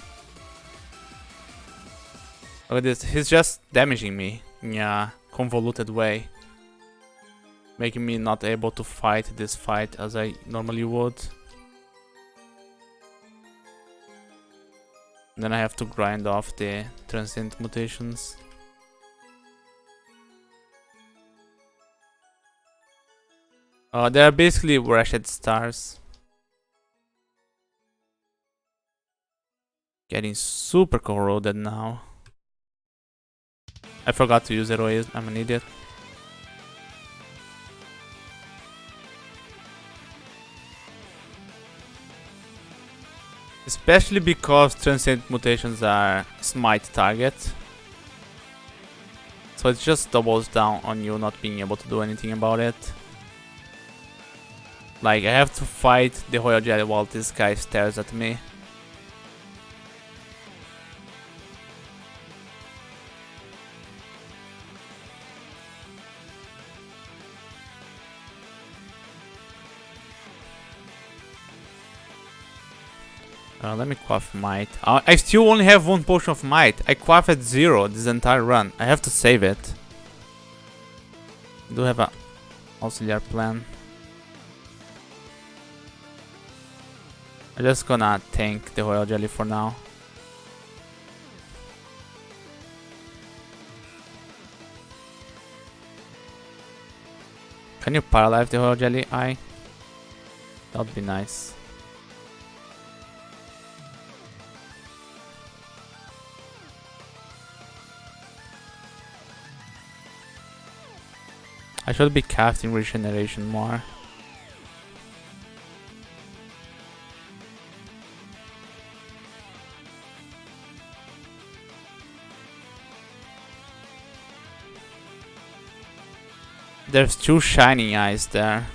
Look at this, he's just damaging me in a convoluted way, making me not able to fight this fight as I normally would. Then I have to grind off the transient mutations. They are basically wretched stars. Getting super corroded now. I forgot to use heroism, I'm an idiot. Especially because transient mutations are smite target. So it just doubles down on you not being able to do anything about it. Like, I have to fight the Royal Jelly while this guy stares at me. Let me quaff might. I still only have one potion of might. I quaff at 0 this entire run. I have to save it. I do have a auxiliary plan. I'm just gonna tank the Royal Jelly for now. Can you paralyze the Royal Jelly eye? That would be nice. I should be casting regeneration more. There's 2 shining eyes there.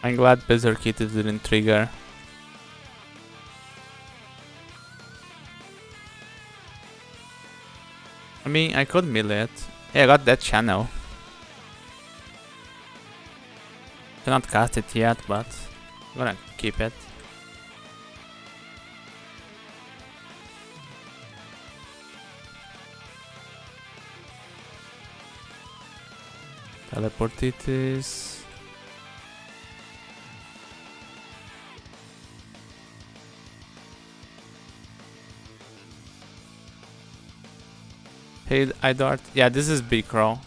I'm glad Berserk Kit didn't trigger. I mean, I could mill it. Hey, I got that channel. Cannot cast it yet, but I'm gonna keep it. Teleportitis. Hey, Idart. Yeah, this is Bcrawl.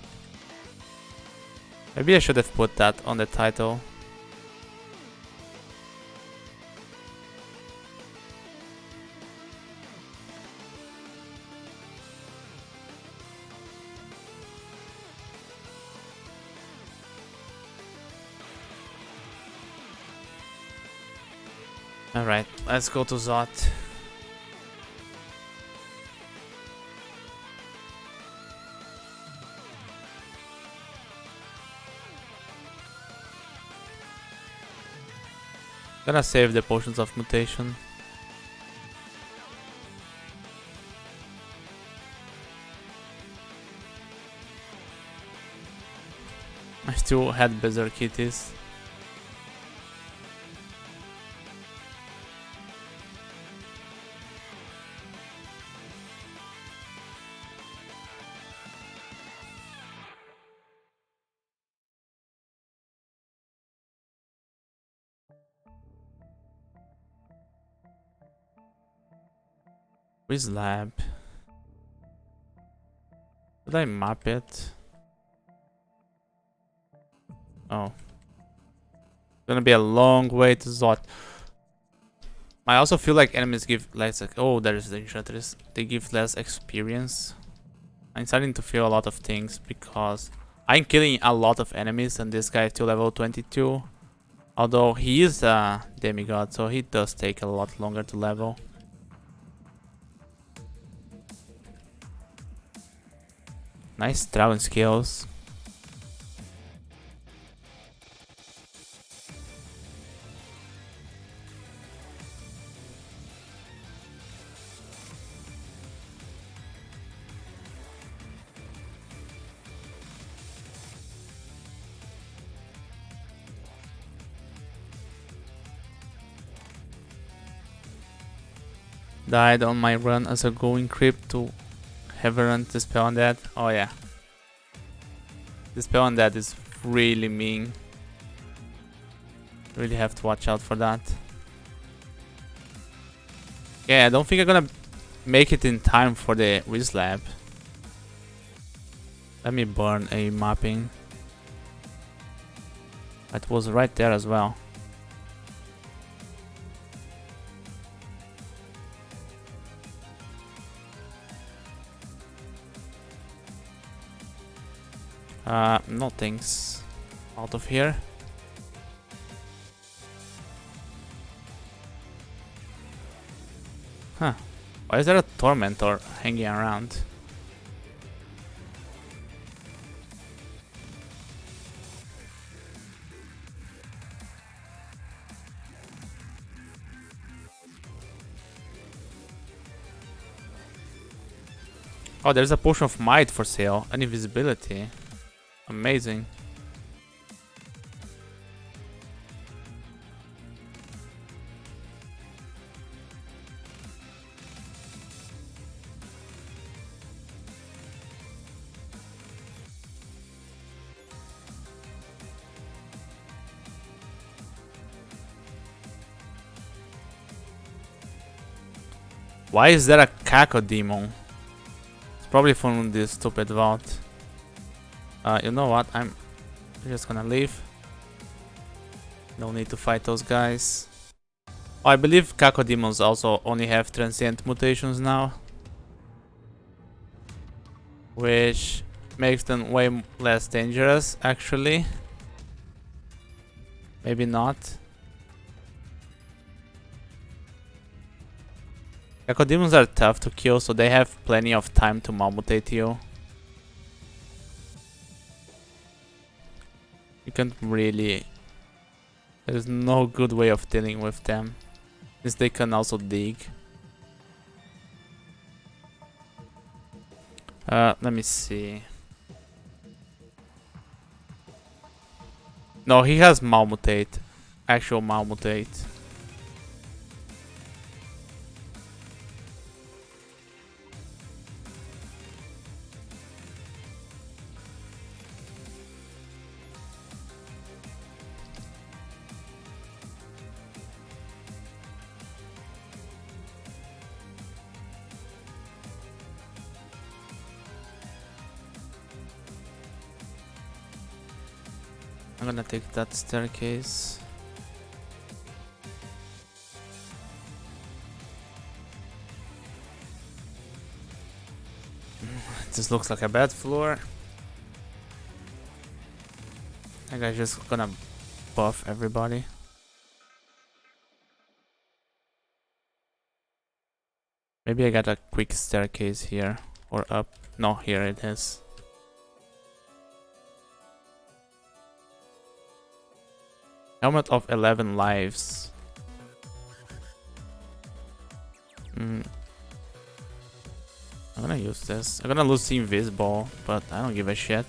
Maybe I should have put that on the title. Alright, let's go to Zot. Gonna save the potions of mutation. I still had Berserkitis. Where's lab? Did I map it? Oh. Gonna be a long way to Zot. I also feel like enemies give less. Oh, there's the Enchantress. They give less experience. I'm starting to feel a lot of things because I'm killing a lot of enemies and this guy is still level 22. Although he is a demigod, so he does take a lot longer to level. Nice throwing skills. Died on my run as a going creep to have a run to spell on that. Oh yeah. The spell on that is really mean. Really have to watch out for that. Yeah, I don't think I'm gonna make it in time for the Wiz Lab. Let me burn a mapping. That was right there as well. No things out of here. Huh. Why is there a Tormentor hanging around? Oh, there's a potion of might for sale. And invisibility. Amazing. Why is there a Cacodemon? It's probably from this stupid vault. You know what? I'm just gonna leave. No need to fight those guys. Oh, I believe Cacodemons also only have transient mutations now, which makes them way less dangerous, actually. Maybe not. Cacodemons are tough to kill, so they have plenty of time to malmutate you. You can't really... There's no good way of dealing with them, since they can also dig. Let me see. No, he has Malmutate. Actual Malmutate. I'm gonna take that staircase. This looks like a bad floor. I guess just gonna buff everybody. Maybe I got a quick staircase here or up. No, here it is. Helmet of 11 lives. I'm gonna use this. I'm gonna lose the invisible, but I don't give a shit.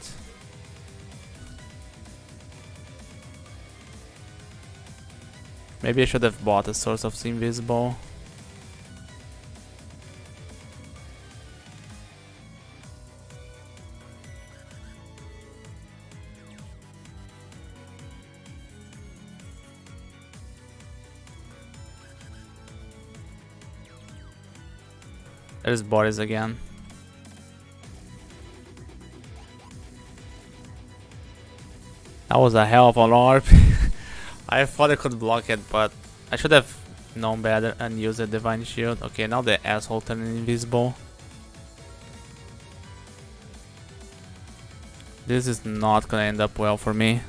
Maybe I should have bought a source of the invisible. There's bodies again. That was a hell of an orb. I thought I could block it, but I should have known better and used a divine shield. Okay, now the asshole turned invisible. This is not gonna end up well for me.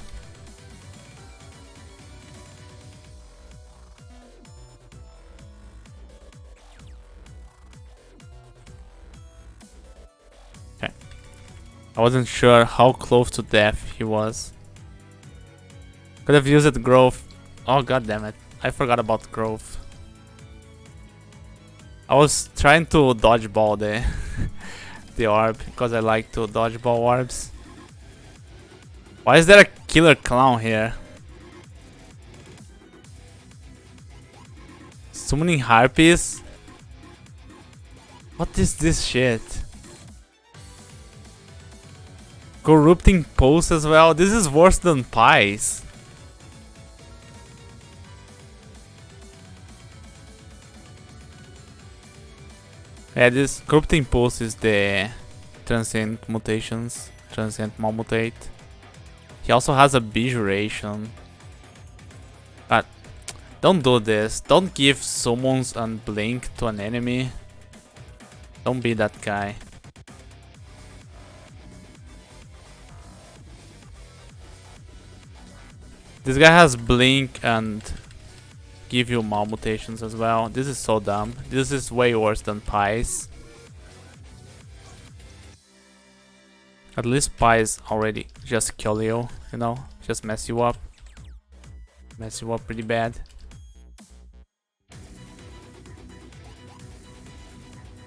Okay. I wasn't sure how close to death he was. Could have used growth. Oh god damn it. I forgot about growth. I was trying to dodgeball the the orb because I like to dodgeball orbs. Why is there a killer clown here? Summoning harpies? What is this shit? Corrupting pulse as well? This is worse than pies. Yeah, this corrupting pulse is the transient mutations, transient malmutate. He also has a Bcrawl. But don't do this. Don't give summons and blink to an enemy. Don't be that guy. This guy has blink and give you malmutations as well. This is so dumb. This is way worse than pies. At least pies already just kill you, you know, just mess you up. Mess you up pretty bad.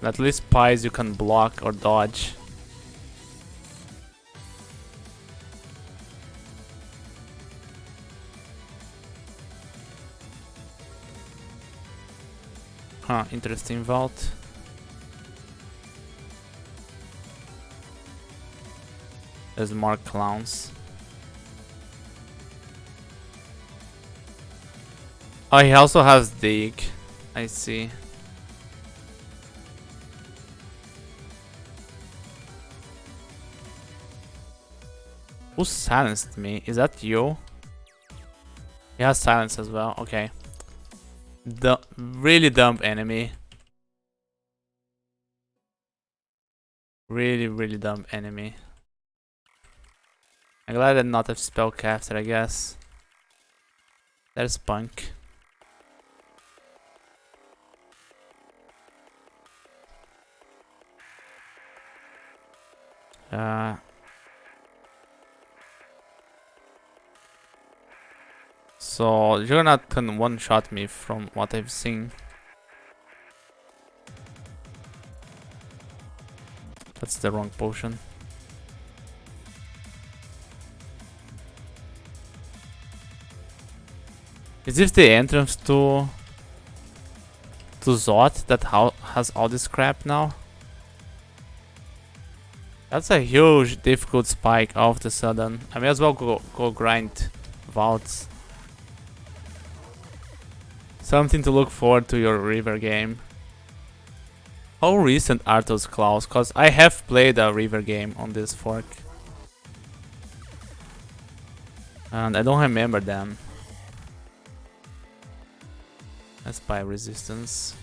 At least pies you can block or dodge. Huh, interesting vault. There's more clowns. Oh, he also has dig. I see. Who silenced me? Is that you? He has silence as well. Okay. The really dumb enemy. Really dumb enemy. I'm glad I did not have spellcaster, I guess. There's Punk. So Juggernaut can one-shot me from what I've seen. That's the wrong potion. Is this the entrance to Zot that has all this crap now? That's a huge difficult spike all of a sudden. I may as well go grind vaults. Something to look forward to your river game. How recent are those claws? Cause I have played a river game on this fork. And I don't remember them. Let's buy resistance.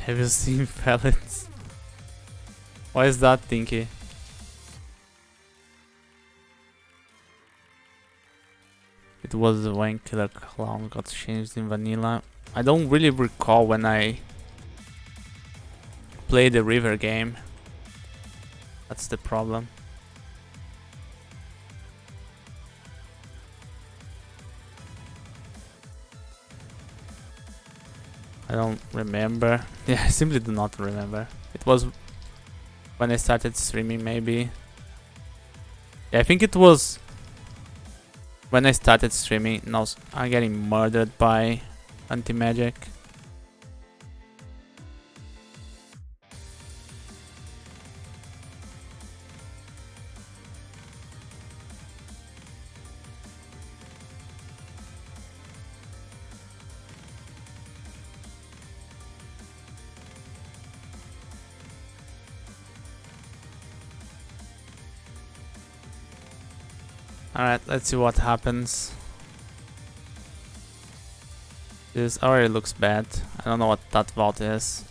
Have you seen pellets? Why is that, Tinky? It was when Killer Clown got changed in vanilla. I don't really recall when I played the river game. That's the problem. I don't remember. Yeah, I simply do not remember. It was when I started streaming, maybe. Yeah, I think it was when I started streaming. Now I'm getting murdered by anti-magic. Alright, let's see what happens. This already looks bad. I don't know what that vault is.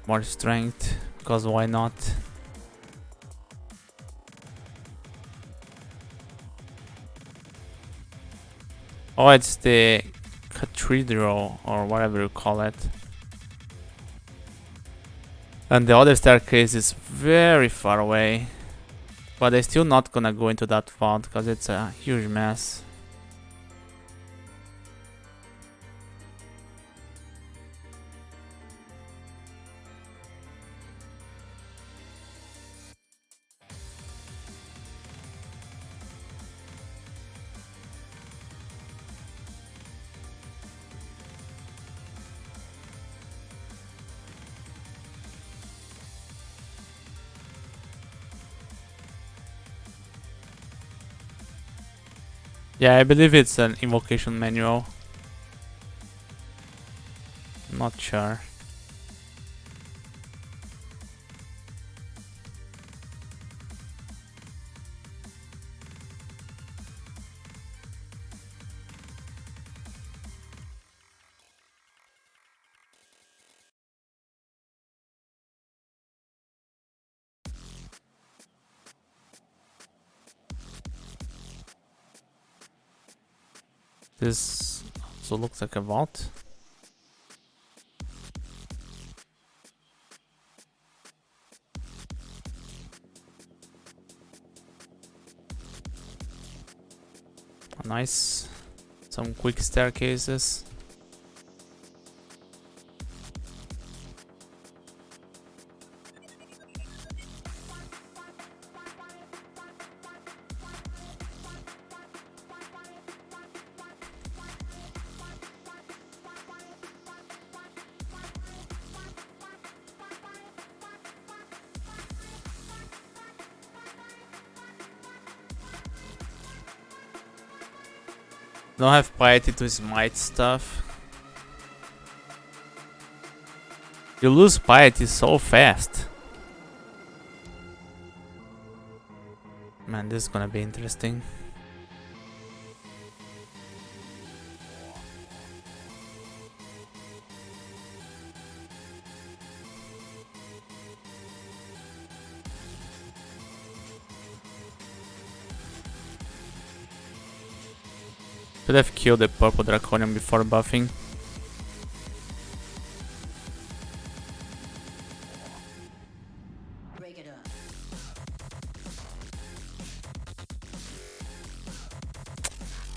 More strength, because why not? Oh, it's the cathedral or whatever you call it. And the other staircase is very far away. But I'm still not gonna go into that vault because it's a huge mess. Yeah, I believe it's an invocation manual. Not sure. This also looks like a vault. Nice. Some quick staircases. Don't have piety to smite stuff. You lose piety so fast. Man, this is gonna be interesting. Should have killed the purple draconium before buffing.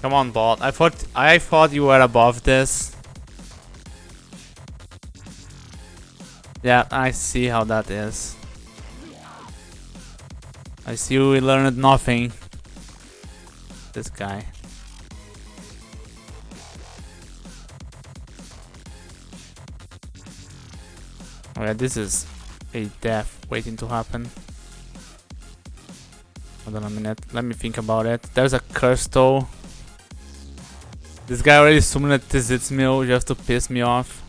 Come on, bot. I thought you were above this. Yeah, I see how that is. I see you learned nothing. This guy. Oh yeah, this is a death waiting to happen. Hold on a minute, let me think about it. There's a curse though. This guy already summoned Tzitz just to piss me off.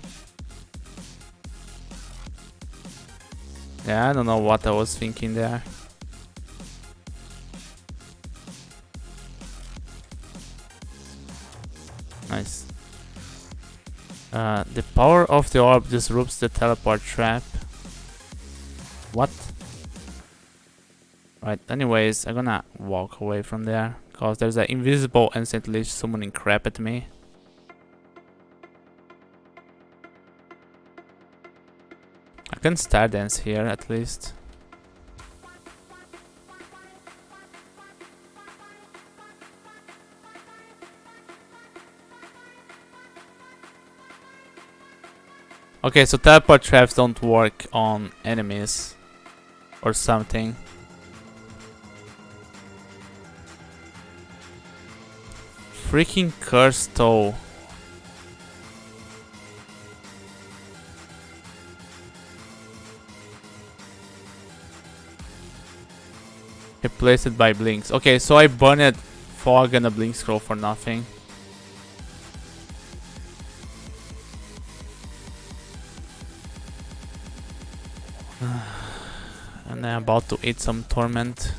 Yeah, I don't know what I was thinking there. Nice. The power of the orb disrupts the teleport trap. What? Right, anyways, I'm gonna walk away from there. Because there's an invisible ancient lich summoning crap at me. I can star dance here at least. Okay, so teleport traps don't work on enemies or something. Freaking curse toe. Replaced by blinks. Okay, so I burned fog and a blink scroll for nothing. And I'm about to eat some torment.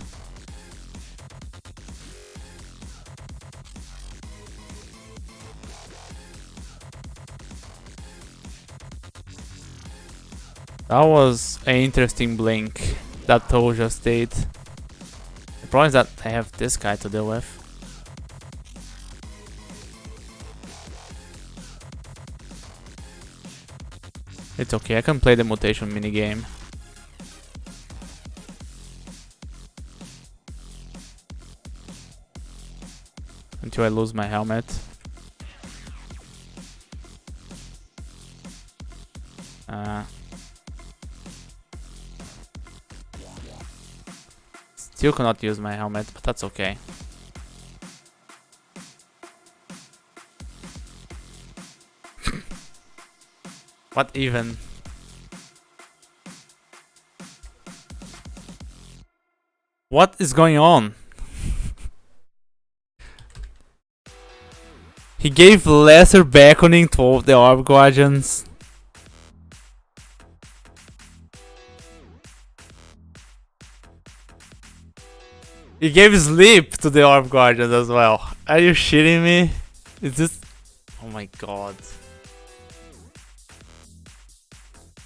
That was an interesting blink that Toe just did. The problem is that I have this guy to deal with. It's okay, I can play the mutation minigame. Until I lose my helmet. Still cannot use my helmet, but that's okay. What even? What is going on? He gave lesser beckoning to the Orb Guardians. He gave sleep to the Orb Guardians as well. Are you shitting me? Is this... Oh my god.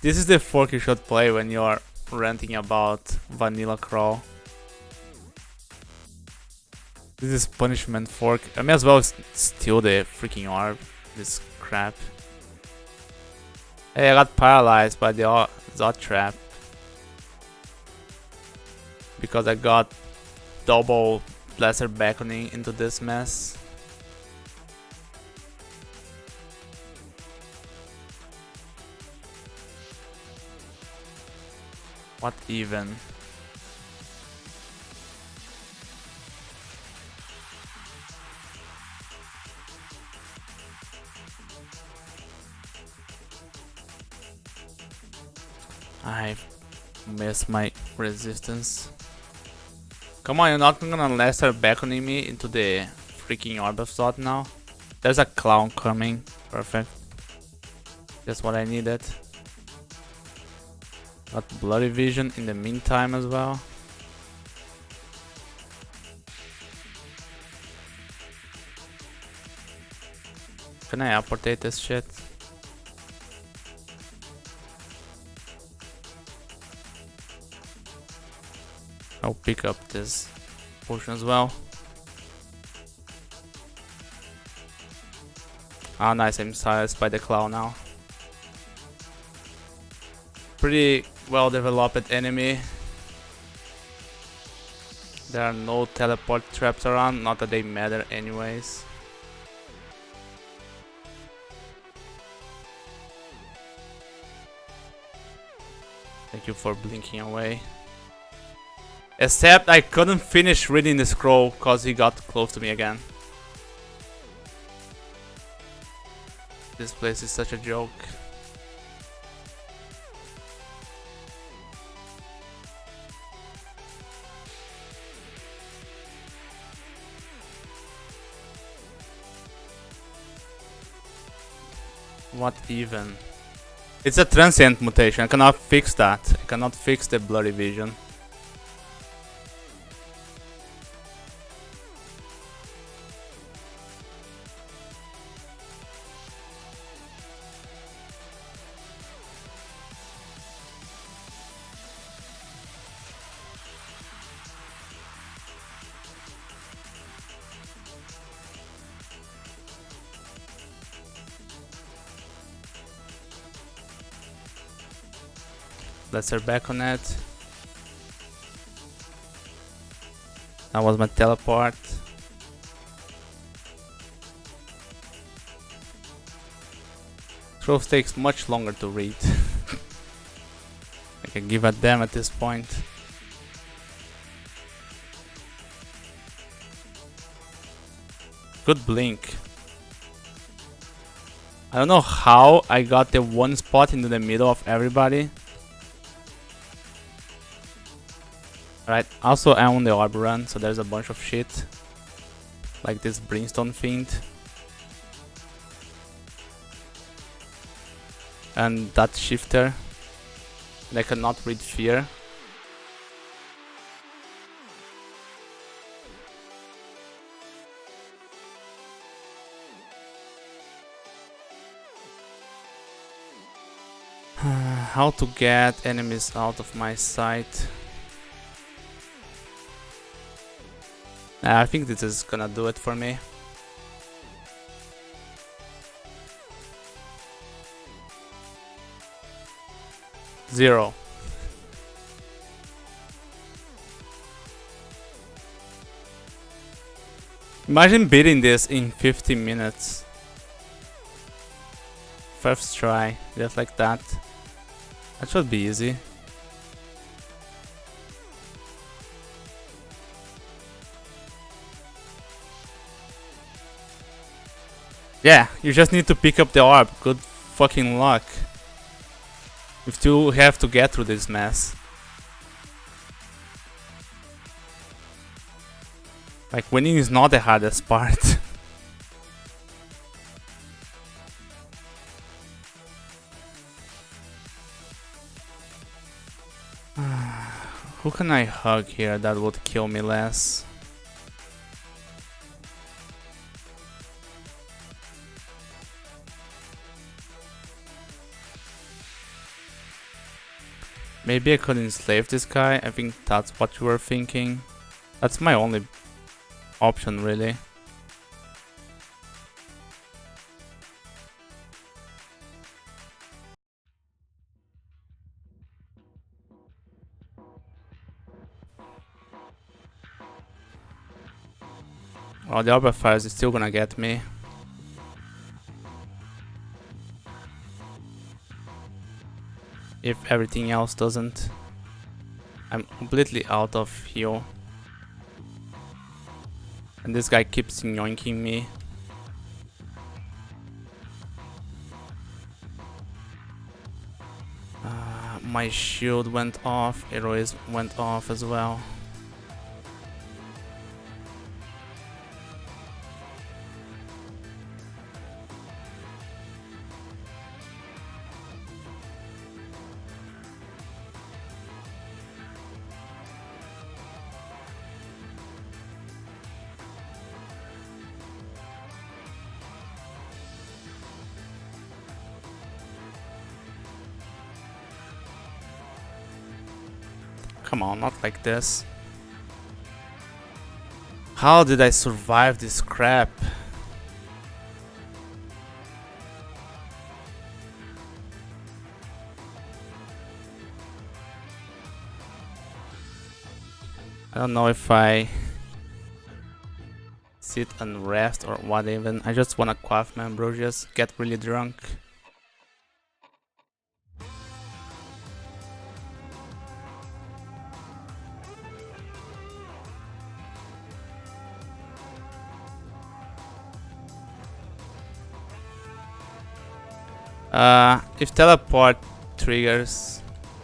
This is the fork you should play when you are ranting about vanilla crawl. This is punishment fork. I may as well steal the freaking orb. This crap. Hey, I got paralyzed by the Zod trap. Because I got double lesser beckoning into this mess. What even? I missed my resistance. Come on, you're not gonna lesser beckoning me into the freaking orb of Zod now? There's a clown coming. Perfect. That's what I needed. Got bloody vision in the meantime as well. Can I apportate this shit? I'll pick up this potion as well. Ah, nice, I'm silenced by the claw now. Pretty well developed enemy. There are no teleport traps around, not that they matter anyways. Thank you for blinking away. Except I couldn't finish reading the scroll because he got close to me again. This place is such a joke. What even? It's a transient mutation, I cannot fix that. I cannot fix the blurry vision. Let's her back on it. That was my teleport. Truth takes much longer to read. I can give a damn at this point. Good blink. I don't know how I got the one spot into the middle of everybody. Right, also I'm on the orb run, so there's a bunch of shit. Like this brimstone fiend. And that shifter. And I cannot read fear. How to get enemies out of my sight? I think this is gonna do it for me. Zero. Imagine beating this in 50 minutes. First try, just like that. That should be easy. Yeah, you just need to pick up the orb. Good fucking luck. You still have to get through this mess. Like, winning is not the hardest part. Who can I hug here that would kill me less? Maybe I could enslave this guy. I think that's what you were thinking. That's my only option, really. Oh, the Orb of Fires is still gonna get me. If everything else doesn't. I'm completely out of heal. And this guy keeps yoinking me. My shield went off, heroism went off as well. Come on, not like this. How did I survive this crap? I don't know if I sit and rest or what even. I just wanna quaff my Ambrosius, get really drunk. If teleport triggers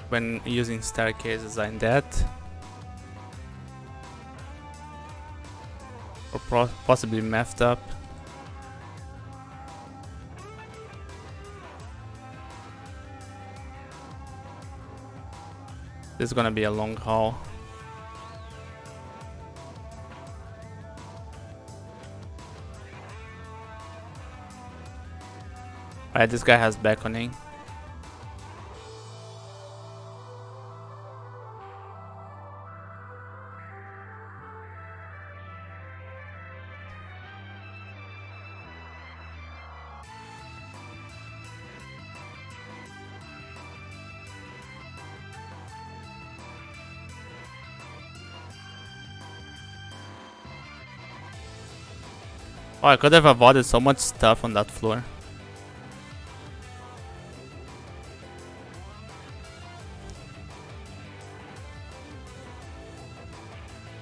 when using staircases, I'm dead. Or possibly messed up. This is gonna be a long haul. Alright, this guy has beckoning. Oh, I could have avoided so much stuff on that floor.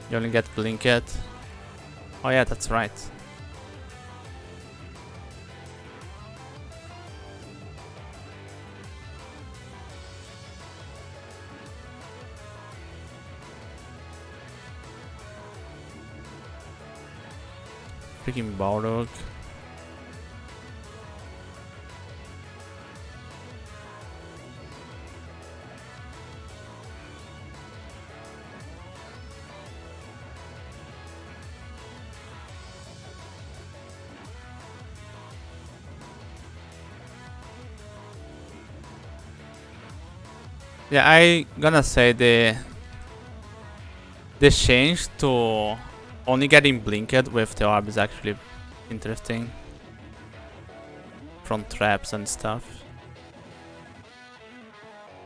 You only get Blinket. Oh yeah, that's right. Freaking Balrog. Yeah, I gonna say the change to only getting blinked with the orb is actually interesting. From traps and stuff.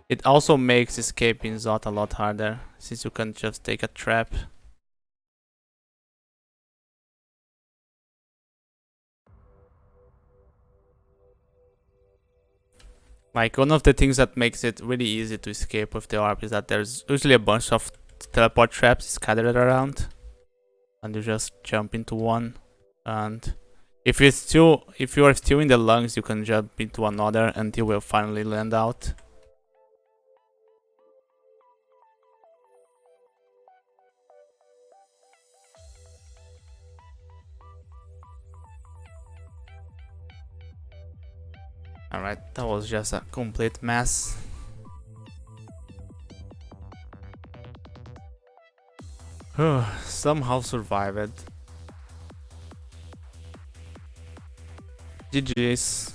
It also makes escaping Zot a lot harder, since you can just take a trap. Like, one of the things that makes it really easy to escape with the orb is that there's usually a bunch of teleport traps scattered around. And you just jump into one. And if you are still in the lungs, you can jump into another until we'll finally land out. Alright, that was just a complete mess. Somehow survived. GG's.